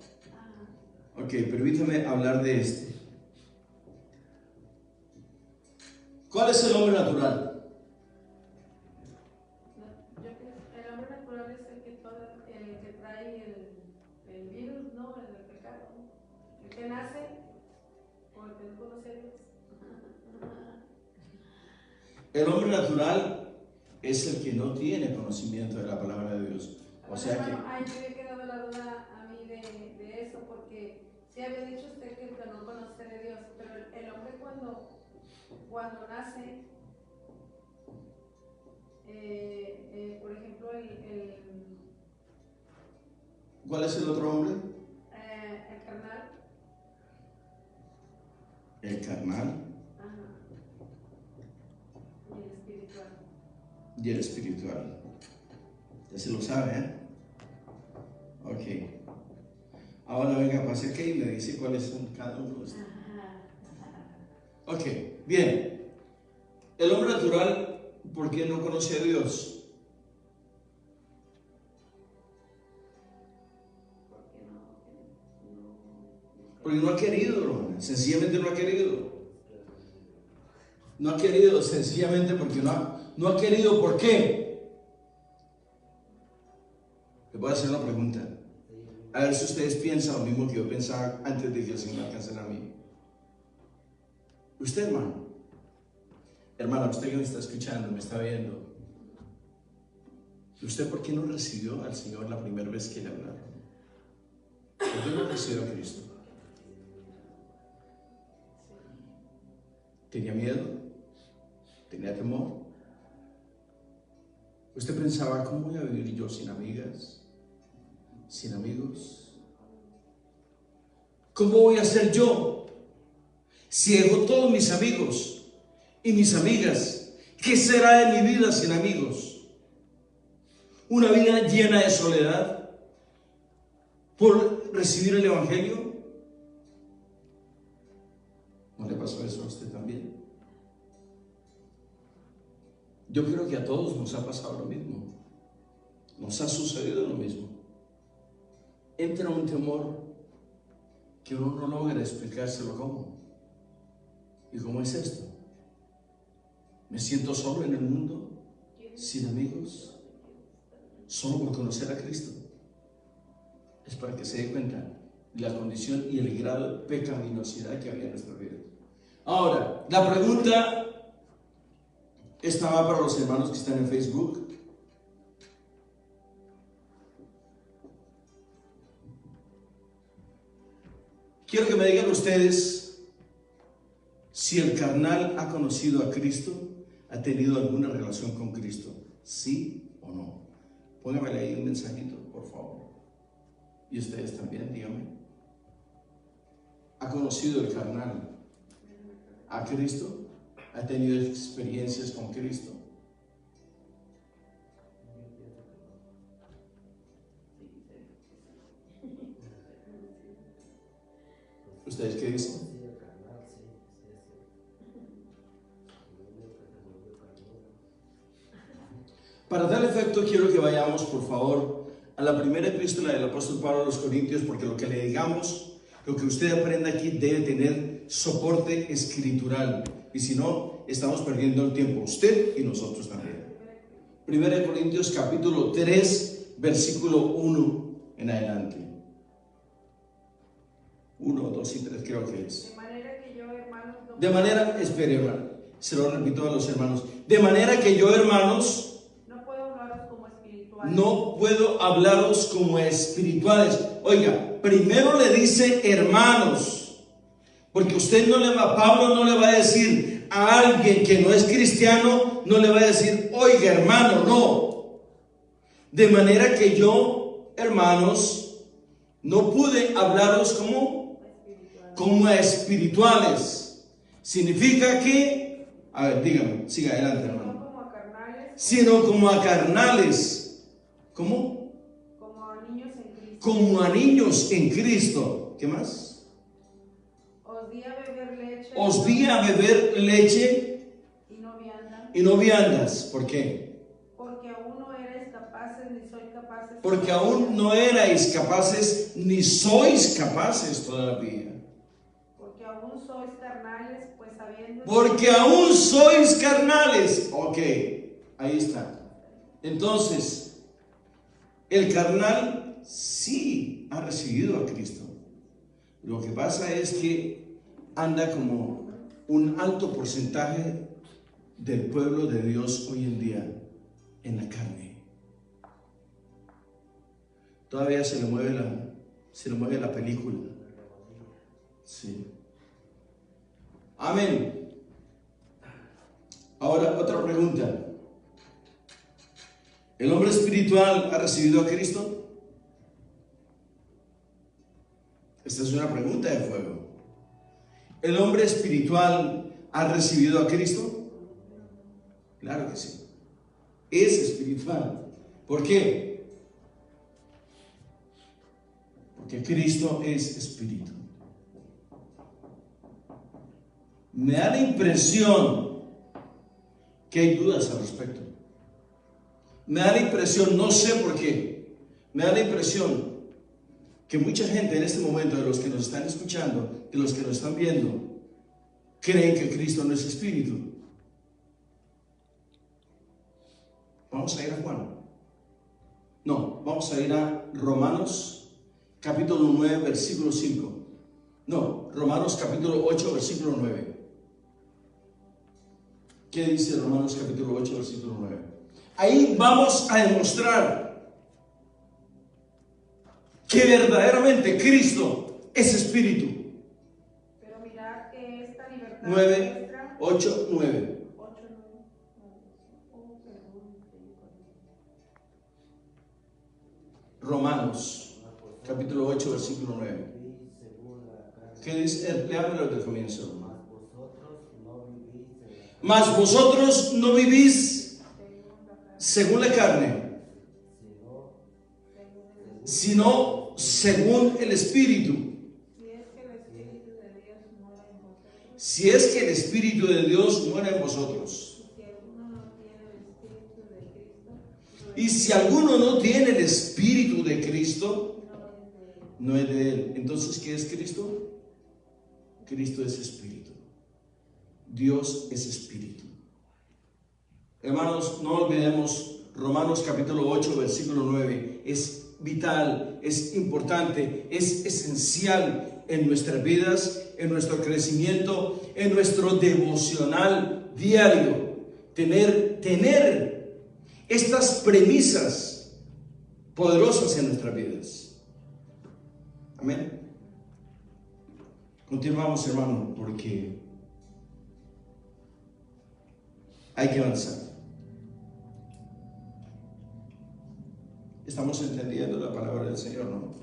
S1: Ok, permítame hablar de este. ¿Cuál es el hombre natural?
S2: El hombre natural es el que trae el virus, ¿no? El pecado. El que nace o el que no conoce a Dios.
S1: El hombre natural es el que no tiene conocimiento de la palabra de Dios. O sea que...
S2: Ay, me había quedado la duda a mí de eso, porque sí había dicho usted que el que no conoce de Dios, pero el hombre cuando nace, por ejemplo,
S1: ¿Cuál es el otro hombre?
S2: El carnal.
S1: El carnal.
S2: Ajá. Y el espiritual.
S1: Y el espiritual. Ya se lo sabe, ¿eh? Ok. Ahora venga, pase aquí y me dice cuáles son cada uno de estos. Ok, bien. El hombre natural, ¿por qué no conoce a Dios? Porque no ha querido, hermano. Sencillamente no ha querido. No ha querido, sencillamente porque no ha querido. ¿Por qué? Les voy a hacer una pregunta. A ver si ustedes piensan lo mismo que yo pensaba antes de que el Señor alcance a mí. Usted, hermana, usted que me está escuchando, me está viendo. ¿Usted por qué no recibió al Señor la primera vez que le hablaron? ¿Por qué no recibió a Cristo? ¿Tenía miedo? ¿Tenía temor? ¿Usted pensaba, cómo voy a vivir yo sin amigas? ¿Sin amigos? ¿Cómo voy a ser yo si dejo todos mis amigos y mis amigas? ¿Qué será de mi vida sin amigos? ¿Una vida llena de soledad por recibir el Evangelio? ¿No le pasó eso a usted también? Yo creo que a todos nos ha pasado lo mismo. Nos ha sucedido lo mismo. Entra un temor que uno no logra explicárselo cómo. ¿Y cómo es esto? ¿Me siento solo en el mundo? ¿Sin amigos? ¿Solo por conocer a Cristo? Es para que se dé cuenta de la condición y el grado de pecaminosidad que había en nuestra vida. Ahora, la pregunta estaba para los hermanos que están en Facebook. Quiero que me digan ustedes si el carnal ha conocido a Cristo, ha tenido alguna relación con Cristo, sí o no. Pónganme ahí un mensajito, por favor. Y ustedes también, díganme. ¿Ha conocido el carnal a Cristo? ¿Ha tenido experiencias con Cristo? ¿Ustedes qué dicen? Para tal efecto quiero que vayamos, por favor, a la primera epístola del apóstol Pablo a los Corintios, porque lo que le digamos, lo que usted aprenda aquí debe tener soporte escritural, y si no, estamos perdiendo el tiempo, usted y nosotros también. Primera de Corintios capítulo 3, versículo 1 en adelante. 1, 2 y 3 creo que es.
S2: De manera que yo, hermanos,
S1: espere, hermano, se lo repito a los hermanos. De manera que yo, hermanos, no puedo hablaros como espirituales. Oiga, primero le dice hermanos, porque usted Pablo no le va a decir a alguien que no es cristiano, no le va a decir, oiga hermano, no. De manera que yo, hermanos, no pude hablaros como espirituales. Significa que, a ver, dígame, siga adelante, hermano. Sino como a carnales. ¿Cómo?
S2: Como a niños en Cristo.
S1: Como a niños en Cristo. ¿Qué más?
S2: Os di a beber leche.
S1: Y no viandas. ¿Por qué?
S2: Porque aún no erais capaces ni sois capaces.
S1: Porque aún no erais capaces ni sois capaces todavía.
S2: Porque aún sois carnales, pues sabiendo.
S1: Porque aún sois carnales. Ok, ahí está. Entonces, el carnal sí ha recibido a Cristo. Lo que pasa es que anda como un alto porcentaje del pueblo de Dios hoy en día en la carne. Todavía se le mueve la película. Sí. Amén. Ahora, otra pregunta. ¿El hombre espiritual ha recibido a Cristo? Esta es una pregunta de fuego. ¿El hombre espiritual ha recibido a Cristo? Claro que sí. Es espiritual. ¿Por qué? Porque Cristo es espíritu. Me da la impresión que hay dudas al respecto. Me da la impresión, no sé por qué, me da la impresión que mucha gente en este momento, de los que nos están escuchando, de los que nos están viendo, creen que Cristo no es espíritu. Vamos a ir a Juan. No, vamos a ir a Romanos capítulo 9, versículo 5. No, Romanos capítulo 8, versículo 9. ¿Qué dice Romanos capítulo 8, versículo 9? Ahí vamos a demostrar que verdaderamente Cristo es espíritu.
S2: Pero mirad que esta libertad
S1: 9,
S2: nuestra,
S1: 8, 9. Romanos capítulo 8, versículo 9. ¿Qué dice? Léamelo desde el comienzo. Mas vosotros no vivís según la carne, sino según el Espíritu. Si es que el Espíritu de Dios mora en vosotros. Y si alguno no tiene el Espíritu de Cristo, no es de él. Entonces, ¿qué es Cristo? Cristo es Espíritu. Dios es Espíritu. Hermanos, no olvidemos Romanos capítulo 8, versículo 9. Es vital, es importante, es esencial en nuestras vidas, en nuestro crecimiento, en nuestro devocional diario. Tener estas premisas poderosas en nuestras vidas. Amén. Continuamos, hermano, porque hay que avanzar. Estamos entendiendo la palabra del Señor, ¿no?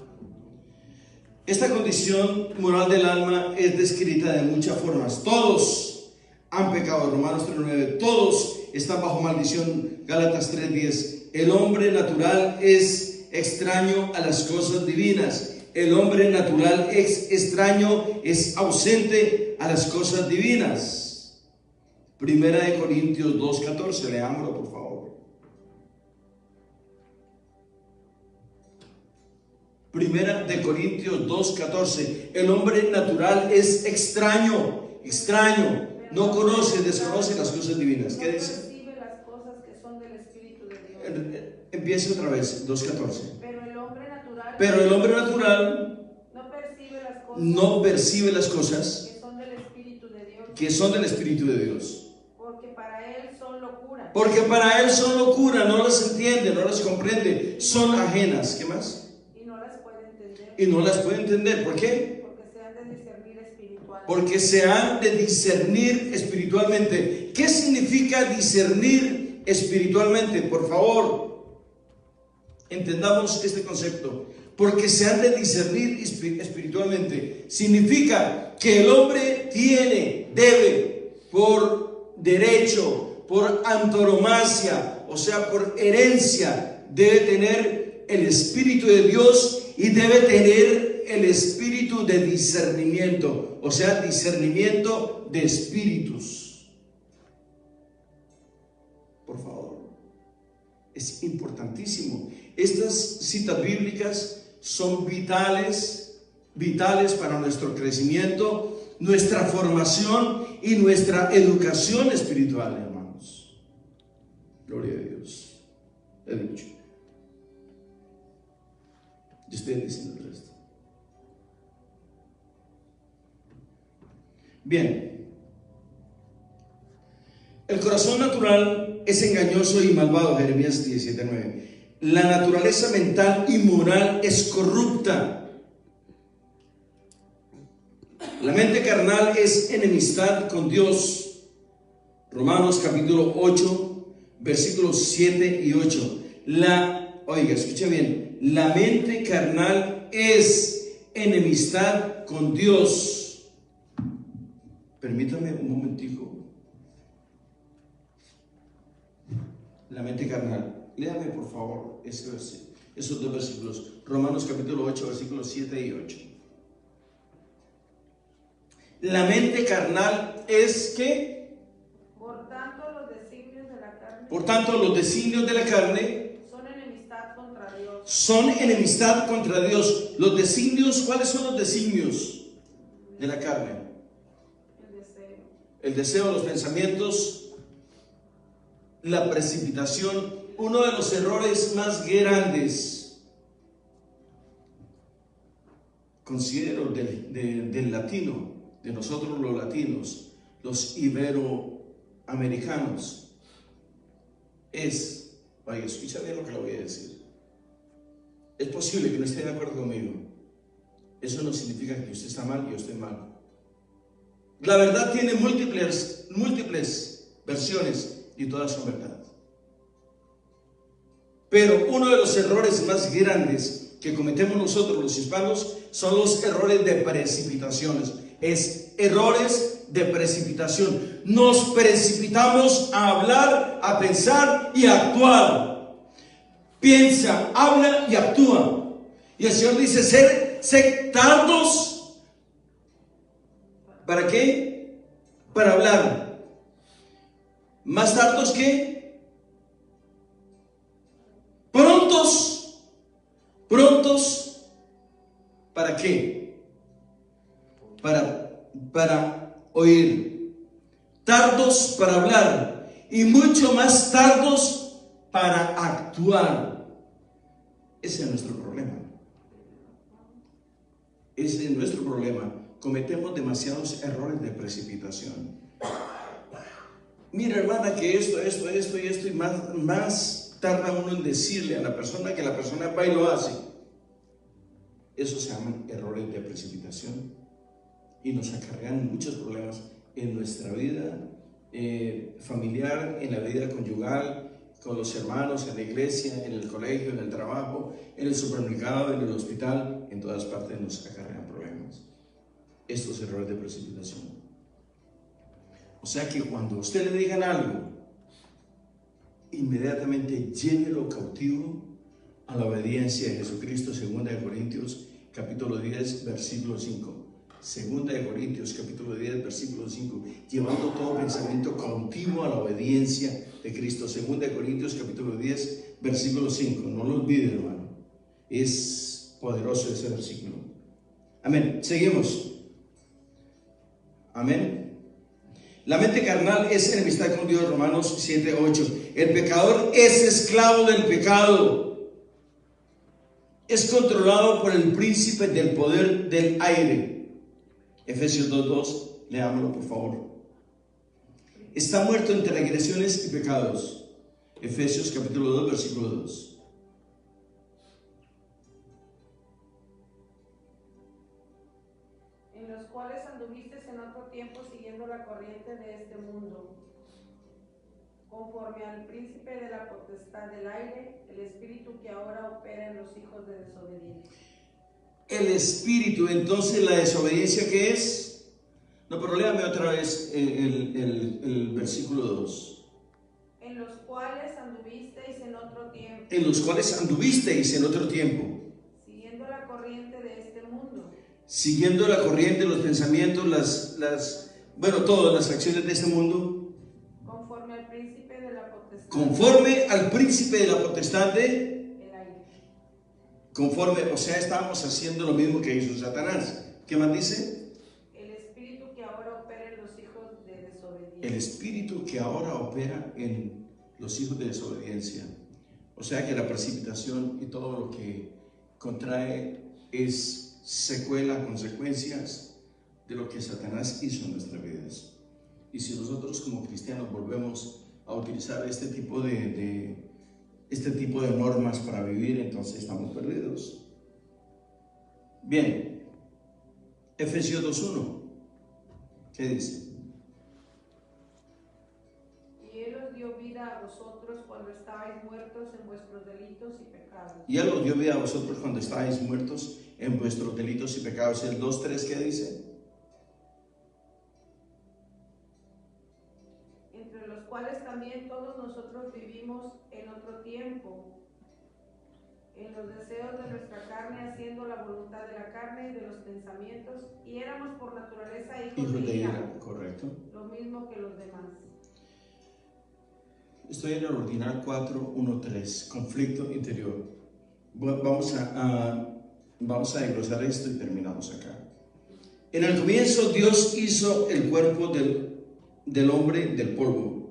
S1: Esta condición moral del alma es descrita de muchas formas. Todos han pecado, Romanos 3:9. Todos están bajo maldición, Gálatas 3:10. El hombre natural es extraño a las cosas divinas. El hombre natural es extraño, es ausente a las cosas divinas. Primera de Corintios 2:14, leámoslo por favor. Primera de Corintios 2:14. El hombre natural es extraño, no conoce, desconoce las cosas divinas. ¿Qué dice?
S2: No percibe las cosas que son del Espíritu de Dios.
S1: Empiece otra vez, 2:14.
S2: Pero el hombre natural
S1: no percibe las cosas
S2: que son del Espíritu de Dios.
S1: Que son del Espíritu de Dios.
S2: Porque para él son locura.
S1: Porque para él son locura, no las entiende, no las comprende, son ajenas. ¿Qué más?
S2: Y no las puede entender.
S1: Y no las puede entender. ¿Por qué?
S2: Porque se han de discernir espiritualmente.
S1: Porque se han de discernir espiritualmente. ¿Qué significa discernir espiritualmente? Por favor, entendamos este concepto. Porque se han de discernir espiritualmente. Significa que el hombre debe, por derecho, por antonomasia, o sea, por herencia, debe tener el Espíritu de Dios y debe tener el espíritu de discernimiento, o sea, discernimiento de espíritus. Por favor, es importantísimo. Estas citas bíblicas son vitales para nuestro crecimiento, nuestra formación y nuestra educación espiritual, hermanos. Gloria a Dios. He dicho. Yo estoy diciendo el resto. Bien. El corazón natural es engañoso y malvado, Jeremías 17:9. La naturaleza mental y moral es corrupta. La mente carnal es enemistad con Dios. Romanos capítulo 8, versículos 7 y 8. Oiga, escuche bien. La mente carnal es enemistad con Dios. Permítame un momentico. La mente carnal. Léame por favor esos dos versículos. Romanos capítulo 8, versículos 7 y 8. La mente carnal es que,
S2: por tanto, los designios de la carne
S1: por tanto, los designios de la carne
S2: son enemistad contra Dios.
S1: son enemistad contra Dios. Los designios, ¿cuáles son los designios de la carne?
S2: El deseo.
S1: El deseo, los pensamientos, la precipitación. Uno de los errores más grandes, considero, del latino, de nosotros los latinos, los iberoamericanos, es, vaya, escucha bien lo que le voy a decir. Es posible que no esté de acuerdo conmigo. Eso no significa que usted está mal y yo estoy mal. La verdad tiene múltiples versiones y todas son verdad. Pero uno de los errores más grandes que cometemos nosotros los hispanos son los errores de precipitaciones. Es errores de precipitación. Nos precipitamos a hablar, a pensar y a actuar. Piensa, habla y actúa. Y el Señor dice, ser tardos. ¿Para qué? Para hablar. Más tardos que prontos, ¿para qué? Para oír, tardos para hablar y mucho más tardos para actuar. Ese es nuestro problema. Ese es nuestro problema. Cometemos demasiados errores de precipitación. Mira, hermana, que esto y más tarda uno en decirle a la persona que la persona va y lo hace. Eso se llaman errores de precipitación y nos acarrean muchos problemas en nuestra vida familiar, en la vida conyugal, con los hermanos, en la iglesia, en el colegio, en el trabajo, en el supermercado, en el hospital. En todas partes nos acarrean problemas estos errores de precipitación. O sea que cuando a usted le digan algo, inmediatamente llévelo cautivo a la obediencia de Jesucristo. 2 Corintios capítulo 10 versículo 5. 2 Corintios capítulo 10 versículo 5. Llevando todo pensamiento cautivo a la obediencia de Cristo. 2 Corintios capítulo 10 versículo 5. No lo olvide, hermano. Es poderoso ese versículo. Amén. Seguimos. Amén. La mente carnal es enemistad con Dios. Romanos 7:8. El pecador es esclavo del pecado. Es controlado por el príncipe del poder del aire. Efesios 2:2. Leámoslo, por favor. Está muerto en transgresiones y pecados. Efesios capítulo 2 versículo 2.
S2: En los cuales anduviste en otro tiempo siguiendo la corriente de este mundo, conforme al príncipe de la potestad del aire, el espíritu que ahora opera en los hijos de desobediencia.
S1: El espíritu, entonces, la desobediencia, ¿qué es? No, pero léame otra vez el versículo 2.
S2: En los cuales anduvisteis en otro tiempo.
S1: En los cuales anduvisteis en otro tiempo.
S2: Siguiendo la corriente de este mundo.
S1: Siguiendo la corriente, los pensamientos, todas las acciones de este mundo.
S2: Conforme al príncipe de la potestad.
S1: Conforme al príncipe de la potestad de
S2: el aire.
S1: Conforme, o sea, estamos haciendo lo mismo que hizo Satanás. ¿Qué más dice?
S2: El espíritu que ahora opera en los hijos de desobediencia.
S1: El espíritu que ahora opera en los hijos de desobediencia. O sea que la precipitación y todo lo que contrae es secuela, consecuencias de lo que Satanás hizo en nuestras vidas. Y si nosotros como cristianos volvemos a utilizar este tipo de normas para vivir, entonces estamos perdidos. Bien, Efesios 2:1, ¿qué dice?
S2: Y Él os dio vida a vosotros cuando estabais muertos en vuestros delitos y pecados.
S1: Y Él os dio vida a vosotros cuando estabais muertos en vuestros delitos y pecados. El 2:3, ¿qué dice?
S2: Entre los cuales también todos nosotros vivimos en otro tiempo, en los deseos de nuestra carne, haciendo la voluntad de la carne y de los pensamientos, y éramos por naturaleza hijos de ira,
S1: correcto.
S2: lo mismo que los demás.
S1: Estoy en el ordinal 4:1-3, conflicto interior. Vamos a desglosar esto y terminamos acá. En el comienzo Dios hizo el cuerpo del hombre del polvo,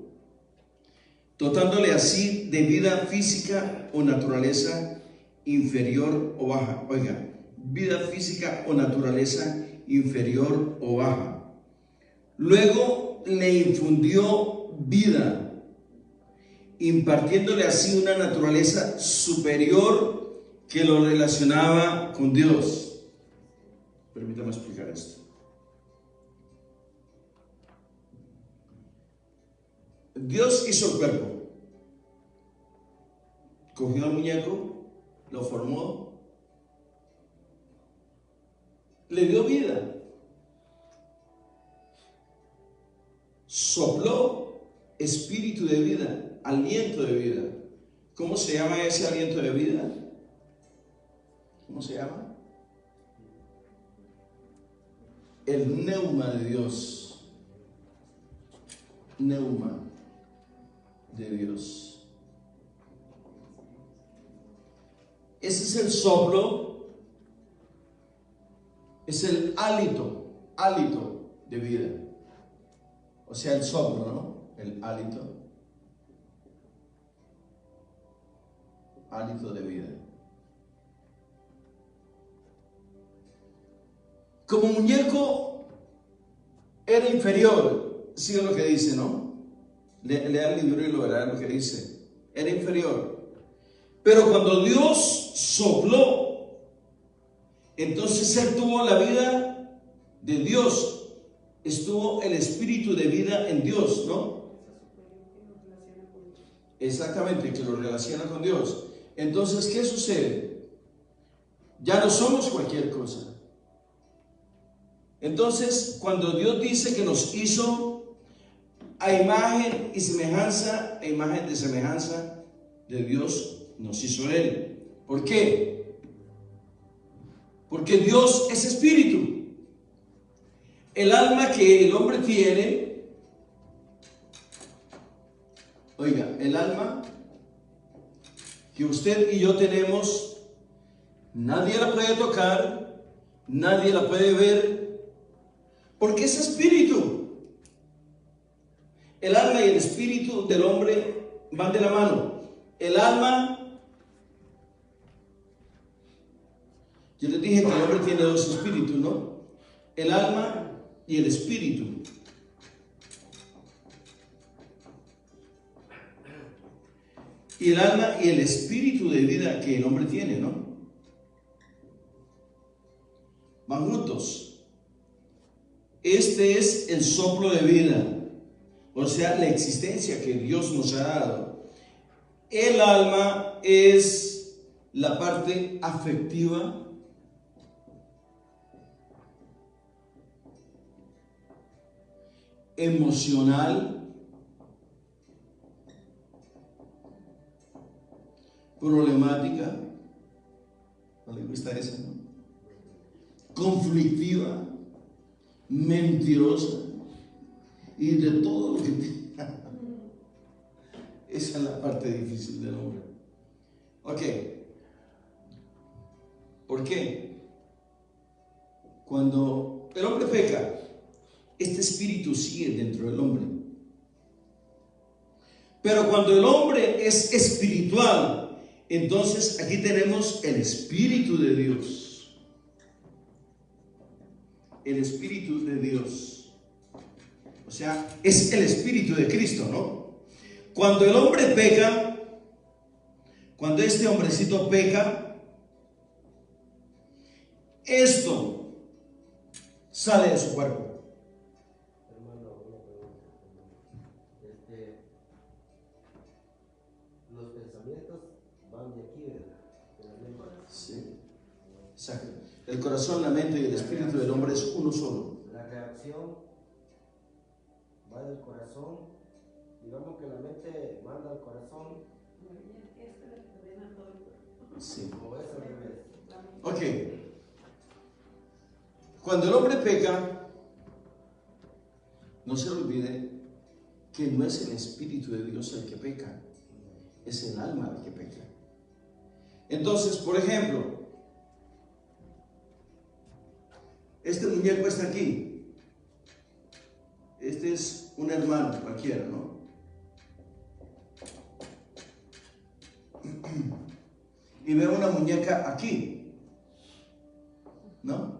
S1: dotándole así de vida física o naturaleza inferior o baja. Oiga, vida física o naturaleza inferior o baja. Luego le infundió vida, impartiéndole así una naturaleza superior que lo relacionaba con Dios. Permítame explicar esto. Dios hizo el cuerpo, cogió al muñeco, lo formó, le dio vida, sopló espíritu de vida, aliento de vida. ¿Cómo se llama ese aliento de vida? ¿Cómo se llama? El neuma de Dios. Neuma de Dios. Ese es el soplo, es el hálito de vida. O sea, el soplo, ¿no? El hálito de vida. Como muñeco era inferior, sigue lo que dice, ¿no? Lea el libro y lo verá lo que dice. Era inferior. Pero cuando Dios sopló, entonces él tuvo la vida de Dios. Estuvo el espíritu de vida en Dios, ¿no? Exactamente, que lo relaciona con Dios. Entonces, ¿qué sucede? Ya no somos cualquier cosa. Entonces, cuando Dios dice que nos hizo a imagen y semejanza, de Dios, nos hizo Él. ¿Por qué? Porque Dios es espíritu. El alma que el hombre tiene, oiga, el alma que usted y yo tenemos, nadie la puede tocar, nadie la puede ver, porque es espíritu. El alma y el espíritu del hombre van de la mano. El alma, yo les dije que el hombre tiene dos espíritus, ¿no? El alma y el espíritu. Y el alma y el espíritu de vida que el hombre tiene, ¿no? Van juntos. Este es el soplo de vida, o sea, la existencia que Dios nos ha dado. El alma es la parte afectiva, emocional, problemática, no le gusta esa, ¿no? Conflictiva, mentirosa y de todo lo que tiene. Esa es la parte difícil del hombre. Ok. ¿Por qué? Cuando el hombre peca, este espíritu sigue dentro del hombre. Pero cuando el hombre es espiritual, entonces aquí tenemos el Espíritu de Dios. El Espíritu de Dios. O sea, es el Espíritu de Cristo, ¿no? Cuando el hombre peca, cuando este hombrecito peca, esto sale de su cuerpo.
S3: Hermano, una pregunta. Los pensamientos van de aquí, ¿verdad? De la mente.
S1: Sí, exacto. El corazón, la mente y el espíritu del hombre es uno solo.
S3: La reacción va del corazón. Digamos que la mente manda al corazón.
S1: Sí.
S3: O es al revés.
S1: Ok. Cuando el hombre peca, no se le olvide que no es el Espíritu de Dios el que peca, es el alma el que peca. Entonces, por ejemplo, este muñeco está aquí. Este es un hermano cualquiera, ¿no? Y veo una muñeca aquí, ¿no?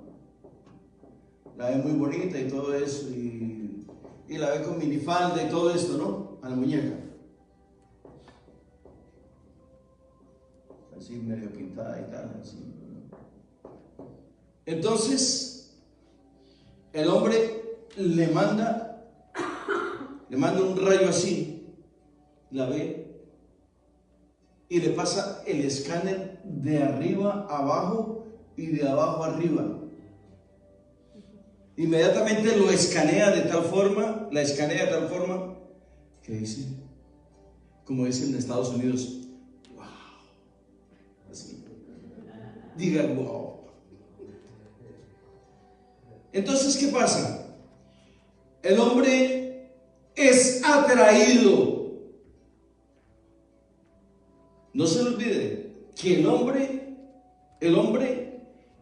S1: La ve muy bonita y todo eso, y la ve con minifalda y todo esto, ¿no? A la muñeca. Así medio pintada y tal, así, ¿no? Entonces, el hombre le manda un rayo así, la ve y le pasa el escáner de arriba a abajo y de abajo a arriba. Inmediatamente lo escanea de tal forma, la escanea de tal forma que dice, como dicen en Estados Unidos, wow. Así. Diga wow. Entonces, ¿qué pasa? El hombre es atraído. No se le olvide que el hombre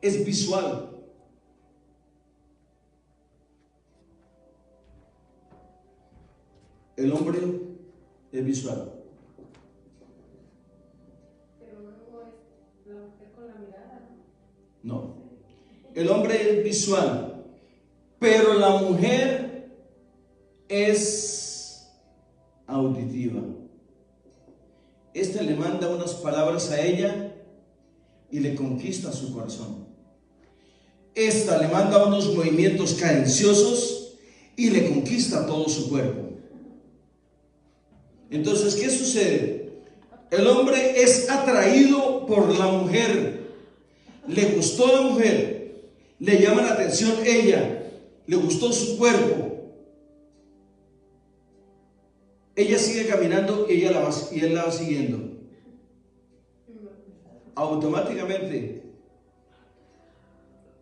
S1: es visual. El hombre es visual.
S2: Pero luego es la mujer con la mirada, ¿no?
S1: No. El hombre es visual, pero la mujer es auditiva. Este le manda unas palabras a ella y le conquista su corazón. Esta le manda unos movimientos cadenciosos y le conquista todo su cuerpo. Entonces, ¿qué sucede? El hombre es atraído por la mujer. Le gustó la mujer, le llama la atención ella, le gustó su cuerpo. Ella sigue caminando y él la va siguiendo. Automáticamente,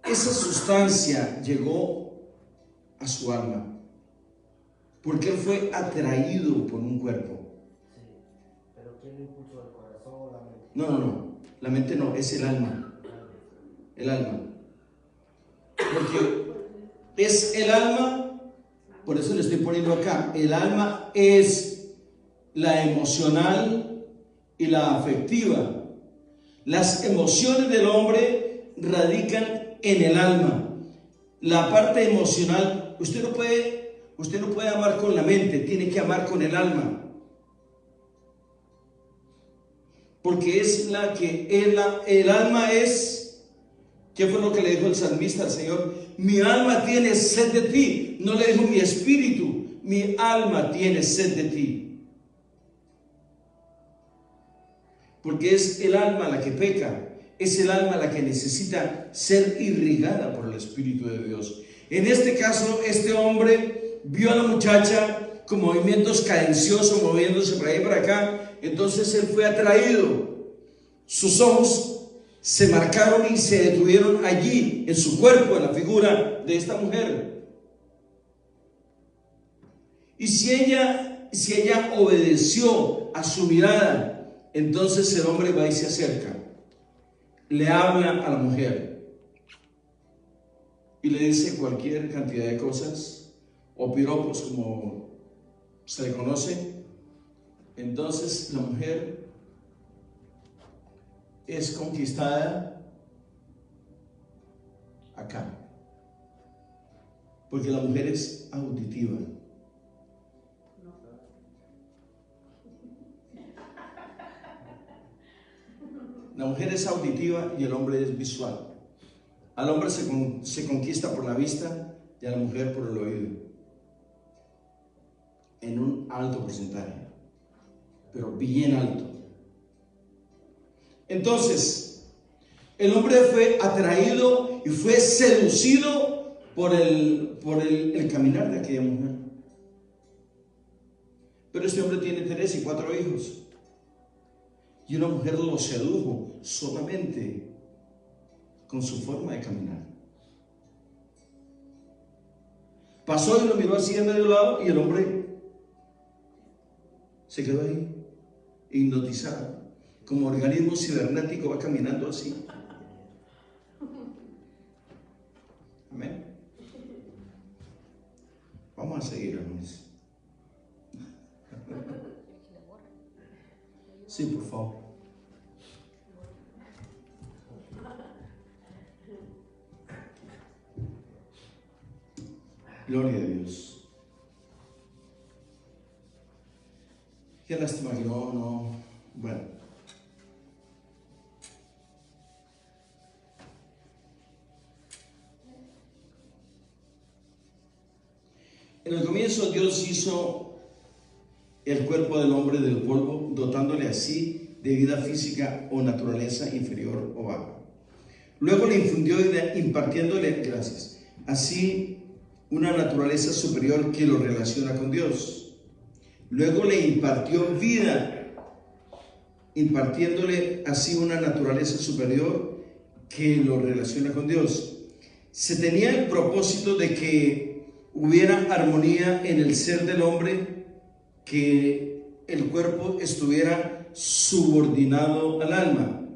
S1: esa sustancia llegó a su alma. Porque él fue atraído por un cuerpo.
S3: Sí. Pero ¿quién lo impulsó? ¿El corazón o la mente?
S1: No. La mente no, es el alma. El alma. Porque es el alma, por eso le estoy poniendo acá. El alma es la emocional y la afectiva. Las emociones del hombre radican en el alma. La parte emocional, usted no puede amar con la mente, tiene que amar con el alma. Porque es la que el alma es. ¿Qué fue lo que le dijo el salmista al Señor? Mi alma tiene sed de ti. No le dijo mi espíritu, mi alma tiene sed de ti. Porque es el alma la que peca, es el alma la que necesita ser irrigada por el Espíritu de Dios. En este caso, este hombre vio a la muchacha con movimientos cadenciosos, moviéndose para allá y para acá. Entonces él fue atraído. Sus ojos se marcaron y se detuvieron allí, en su cuerpo, en la figura de esta mujer. Y si ella obedeció a su mirada, entonces el hombre va y se acerca, le habla a la mujer y le dice cualquier cantidad de cosas, o piropos como se le conoce. Entonces la mujer es conquistada acá, porque la mujer es auditiva. La mujer es auditiva y el hombre es visual. Al hombre se conquista por la vista y a la mujer por el oído, en un alto porcentaje, pero bien alto. Entonces, el hombre fue atraído y fue seducido por el caminar de aquella mujer. Pero este hombre tiene 3 y 4 hijos. Y una mujer lo sedujo solamente con su forma de caminar. Pasó y lo miró así de medio lado y el hombre se quedó ahí, hipnotizado. Como organismo cibernético va caminando así. Amén. Vamos a seguir, hermanos. Sí, por favor. Gloria a Dios. Qué lástima que no. Bueno. En el comienzo Dios hizo el cuerpo del hombre del polvo, dotándole así de vida física o naturaleza inferior o baja. Luego le infundió impartiéndole, gracias, así una naturaleza superior que lo relaciona con Dios. Luego le impartió vida, impartiéndole así una naturaleza superior que lo relaciona con Dios. Se tenía el propósito de que hubiera armonía en el ser del hombre, que el cuerpo estuviera subordinado al alma.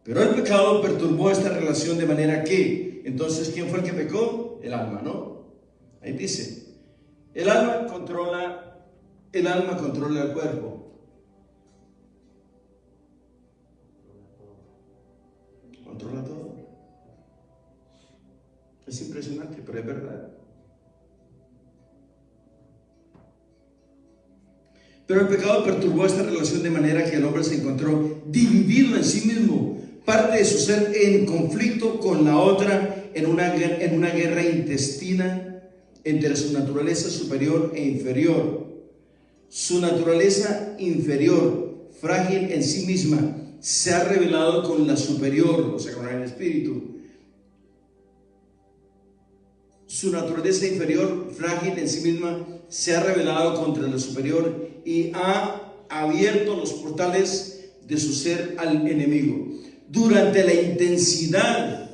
S1: Pero el pecado perturbó esta relación de manera que, entonces, ¿quién fue el que pecó? El alma, ¿no? Ahí dice, el alma controla el cuerpo. Controla todo. Es impresionante, pero es verdad. Pero el pecado perturbó esta relación de manera que el hombre se encontró dividido en sí mismo, parte de su ser en conflicto con la otra, en una guerra intestina entre su naturaleza superior e inferior. Su naturaleza inferior, frágil en sí misma, se ha revelado con la superior, o sea, con el espíritu. Su naturaleza inferior, frágil en sí misma, se ha revelado contra lo superior y ha abierto los portales de su ser al enemigo. Durante la intensidad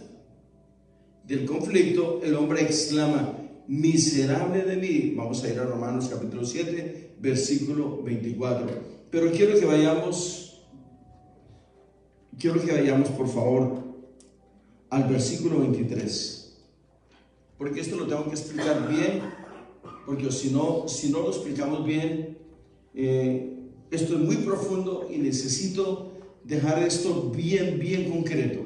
S1: del conflicto, el hombre exclama: miserable de mí. Vamos a ir a Romanos capítulo 7, versículo 24. Pero quiero que vayamos, por favor, al versículo 23. Porque esto lo tengo que explicar bien, porque si no lo explicamos bien, esto es muy profundo y necesito dejar esto bien concreto.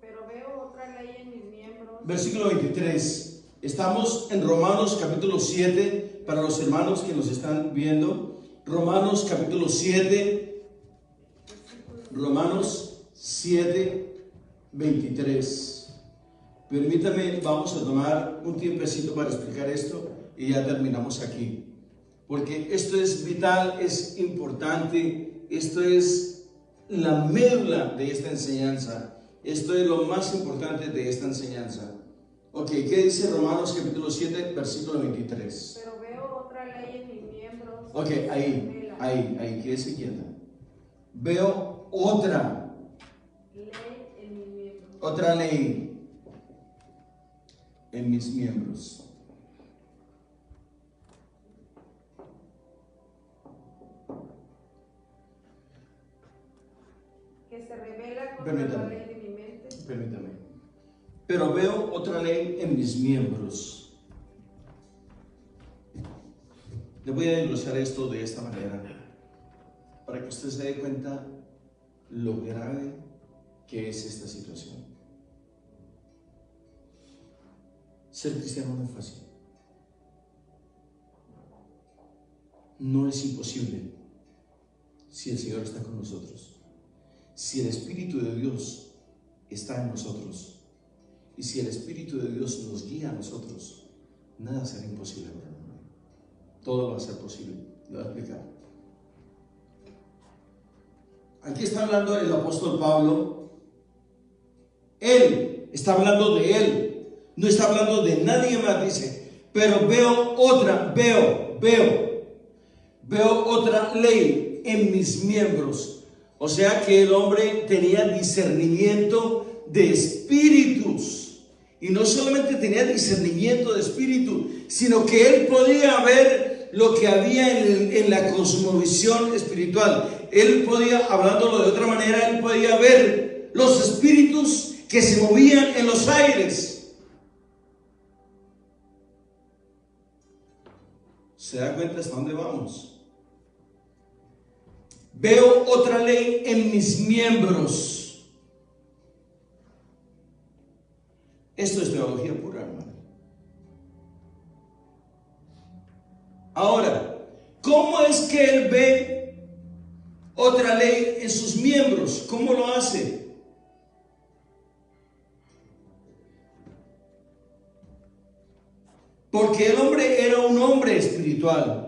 S2: Pero veo otra ley en mis miembros.
S1: Versículo 23. Estamos en Romanos capítulo 7, para los hermanos que nos están viendo. Romanos capítulo 7, Romanos 7, 23. Permítame, vamos a tomar un tiempecito para explicar esto y ya terminamos aquí. Porque esto es vital, es importante, esto es la médula de esta enseñanza, esto es lo más importante de esta enseñanza. Ok, ¿qué dice Romanos capítulo 7, versículo 23?
S2: Pero veo otra ley en mis miembros.
S1: Ok, ahí, quédese quieta. Veo otra
S2: ley en mis miembros.
S1: Otra ley en mis miembros.
S2: Que se revela contra la ley de mi mente.
S1: Permítame. Pero veo otra ley en mis miembros. Le voy a desglosar esto de esta manera, para que usted se dé cuenta lo grave que es esta situación. Ser cristiano no es fácil. No es imposible si el Señor está con nosotros. Si el Espíritu de Dios está en nosotros y si el Espíritu de Dios nos guía a nosotros, nada será imposible, hermano. Todo va a ser posible. Lo voy a explicar. Aquí está hablando el apóstol Pablo. Él está hablando de él, no está hablando de nadie más. Dice, pero veo Veo otra ley en mis miembros. O sea que el hombre tenía discernimiento de espíritus. Y no solamente tenía discernimiento de espíritu, sino que él podía ver lo que había en la cosmovisión espiritual. Él podía, hablándolo de otra manera, él podía ver los espíritus que se movían en los aires. ¿Se da cuenta hasta dónde vamos? Veo otra ley en mis miembros. Esto es teología pura, hermano. Ahora, ¿cómo es que él ve otra ley en sus miembros? ¿Cómo lo hace? Porque el hombre era un hombre espiritual.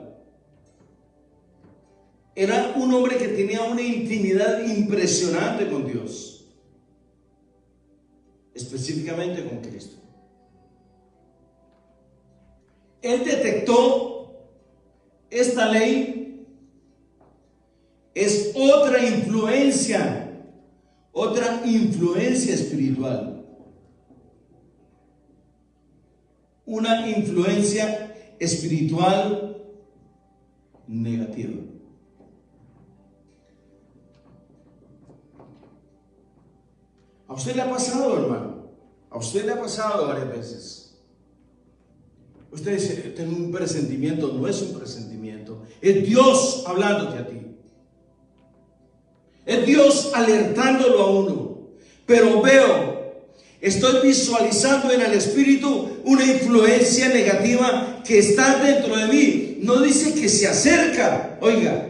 S1: Era un hombre que tenía una intimidad impresionante con Dios, específicamente con Cristo. Él detectó esta ley, es otra influencia espiritual, una influencia espiritual negativa. ¿A usted le ha pasado, hermano? ¿A usted le ha pasado varias veces? Usted dice, tengo un presentimiento. No es un presentimiento, es Dios hablándote a ti. Es Dios alertándolo a uno. Pero estoy visualizando en el espíritu una influencia negativa que está dentro de mí. No dice que se acerca, oiga.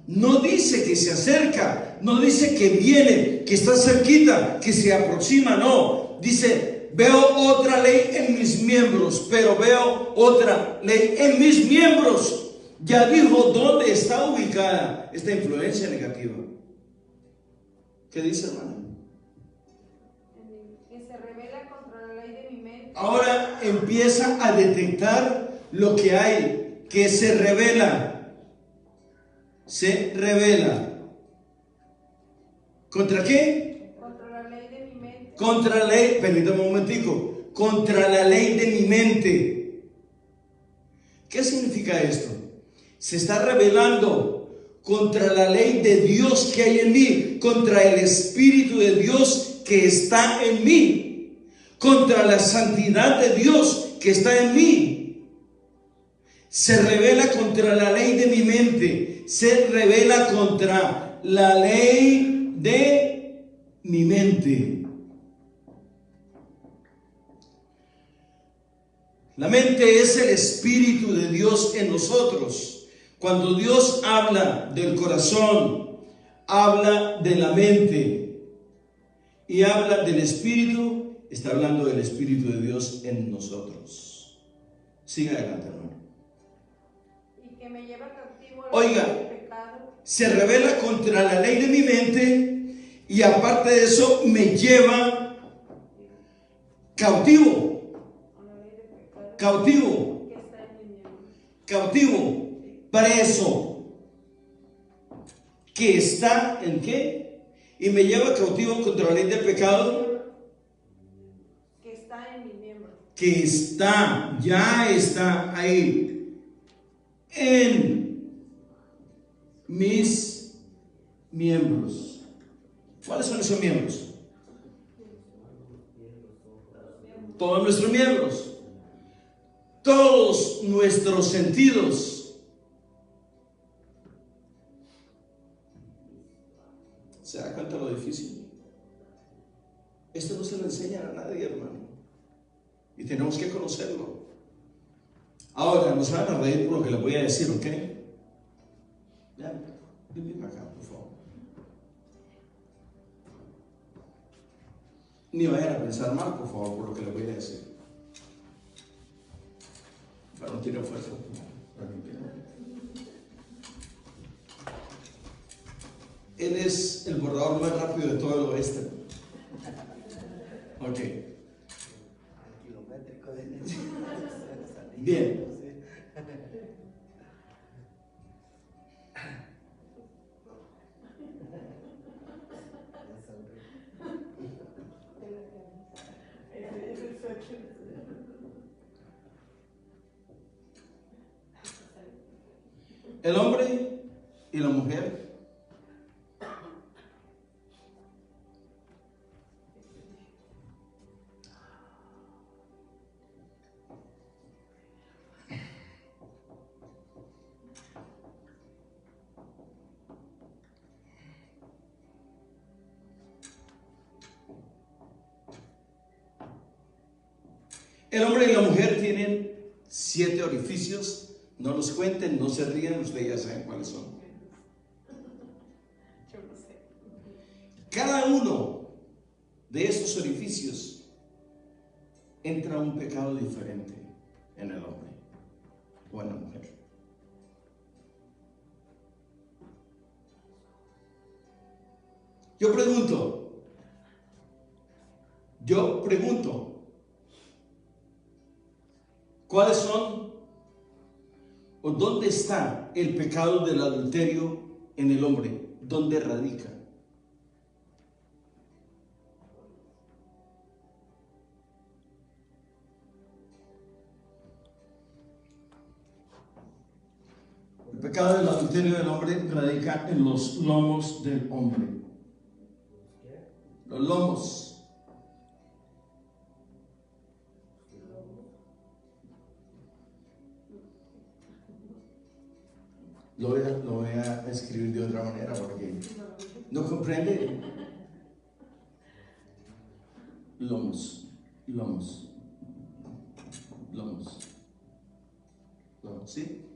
S1: No dice que se acerca, no dice que viene, que está cerquita, que se aproxima, no. Dice, veo otra ley en mis miembros, pero veo otra ley en mis miembros. Ya dijo dónde está ubicada esta influencia negativa. ¿Qué dice, hermano?
S2: Que se revela contra la ley de mi mente.
S1: Ahora empieza a detectar lo que hay, que se revela. Se revela. ¿Contra qué?
S2: Contra la ley de mi mente.
S1: Contra la ley, permítame un momentico. Contra la ley de mi mente. ¿Qué significa esto? Se está rebelando contra la ley de Dios que hay en mí, contra el Espíritu de Dios que está en mí, contra la santidad de Dios que está en mí. Se revela contra la ley de mi mente. Se revela contra la ley de mi mente. La mente es el Espíritu de Dios en nosotros. Cuando Dios habla del corazón, habla de la mente y habla del Espíritu, está hablando del Espíritu de Dios en nosotros. Siga adelante, hermano.
S2: Y que me lleva cautivo al
S1: Oiga,
S2: pecado.
S1: Se revela contra la ley de mi mente y aparte de eso me lleva cautivo, preso, que está en qué, y me lleva cautivo contra la ley del pecado,
S2: que está en mi miembro,
S1: que está, ya está ahí, en mis miembros. ¿Cuáles son esos miembros? Todos nuestros miembros, todos nuestros sentidos. ¿Se da cuenta lo difícil? Esto no se lo enseña a nadie, hermano, y tenemos que conocerlo. Ahora, no se van a reír por lo que les voy a decir, ¿ok? Ya, ven acá, por favor. Ni vayan a pensar mal, por favor, por lo que les voy a decir. Para no tirar fuerza. Él es el bordador más rápido de todo el oeste. Ok. Bien. el hombre y la mujer y la mujer tienen 7 orificios. No los cuenten, no se rían, ustedes ya saben cuáles son.
S2: Yo no sé.
S1: Cada uno de estos orificios entra un pecado diferente en el hombre o en la mujer. Yo pregunto, ¿cuáles son o dónde está el pecado del adulterio en el hombre? ¿Dónde radica? El pecado del adulterio del hombre radica en los lomos del hombre. Los lomos. Lo voy a escribir de otra manera porque no comprende. Lomos. ¿Sí?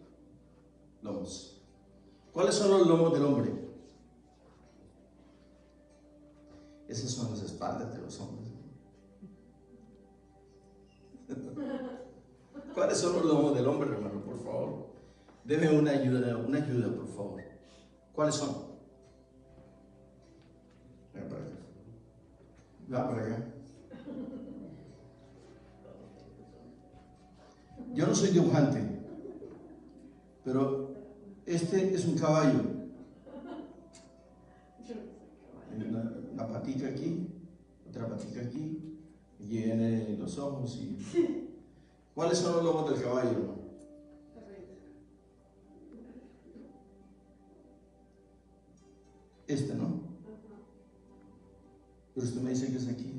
S1: Lomos. ¿Cuáles son los lomos del hombre? Esas son las espaldas de los hombres. ¿Cuáles son los lomos del hombre, hermano? Por favor. Deme una ayuda, por favor. ¿Cuáles son? Venga para acá. Va para acá. Yo no soy dibujante, pero este es un caballo. Una patica aquí, otra patica aquí, y vienen los ojos y... ¿Cuáles son los lomos del caballo, hermano? Este, ¿no? Pero usted me dice que es aquí.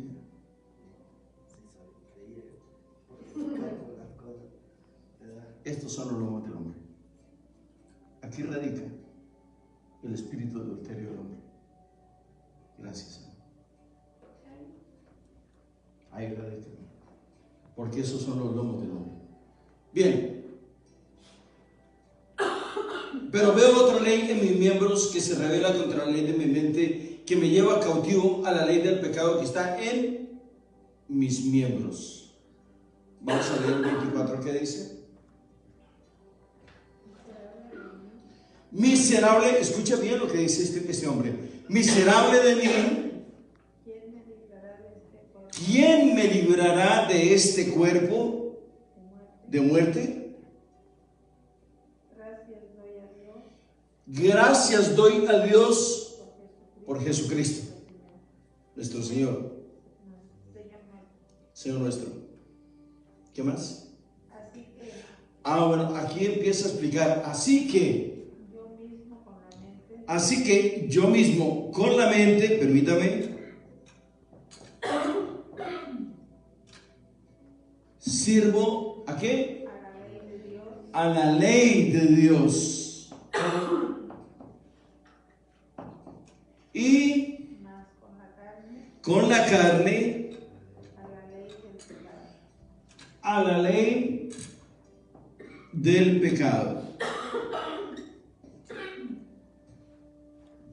S1: Estos son los lomos del hombre. Aquí radica el espíritu de adulterio del hombre. Gracias, Señor. Ahí radica. Porque esos son los lomos del hombre. Bien. Pero veo otra ley en mis miembros que se revela contra la ley de mi mente, que me lleva cautivo a la ley del pecado que está en mis miembros. Vamos a leer el 24, ¿qué dice? Miserable, escucha bien lo que dice este hombre. Miserable de mí, ¿quién me librará de este cuerpo de muerte? Gracias doy a Dios por Jesucristo, nuestro Señor. Señor nuestro. ¿Qué más? Bueno, aquí empieza a explicar. Así que yo mismo con la mente, permítame, sirvo ¿a qué? A la ley de Dios. Y con la carne a la ley del pecado.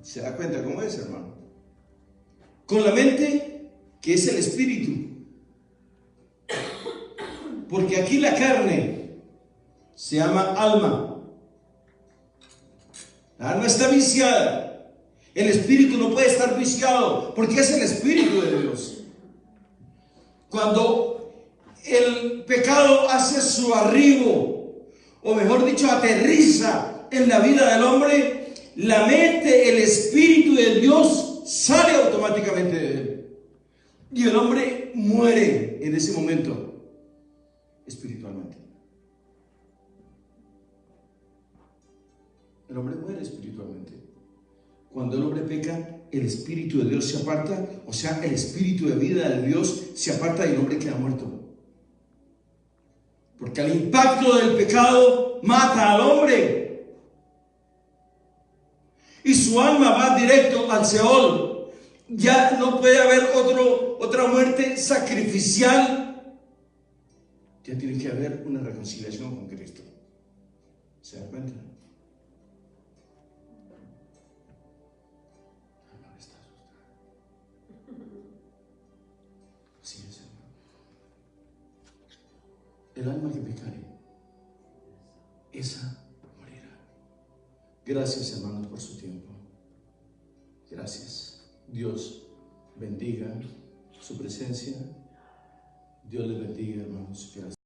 S1: ¿Se da cuenta cómo es, hermano? Con la mente, que es el espíritu. Porque aquí la carne se llama alma. La alma está viciada. El espíritu no puede estar viciado porque es el espíritu de Dios. Cuando el pecado hace su arribo, o mejor dicho, aterriza en la vida del hombre, la mente, el espíritu de Dios sale automáticamente de él. Y el hombre muere en ese momento espiritualmente. El hombre muere espiritualmente. Cuando el hombre peca, el Espíritu de Dios se aparta, o sea, el Espíritu de vida de Dios se aparta y el hombre queda muerto. Porque el impacto del pecado mata al hombre. Y su alma va directo al Seol. Ya no puede haber otra muerte sacrificial. Ya tiene que haber una reconciliación con Cristo. ¿Se da cuenta? Así es, hermano. El alma que pecare, esa morirá. Gracias, hermanos, por su tiempo. Gracias. Dios bendiga su presencia. Dios les bendiga, hermanos. Gracias.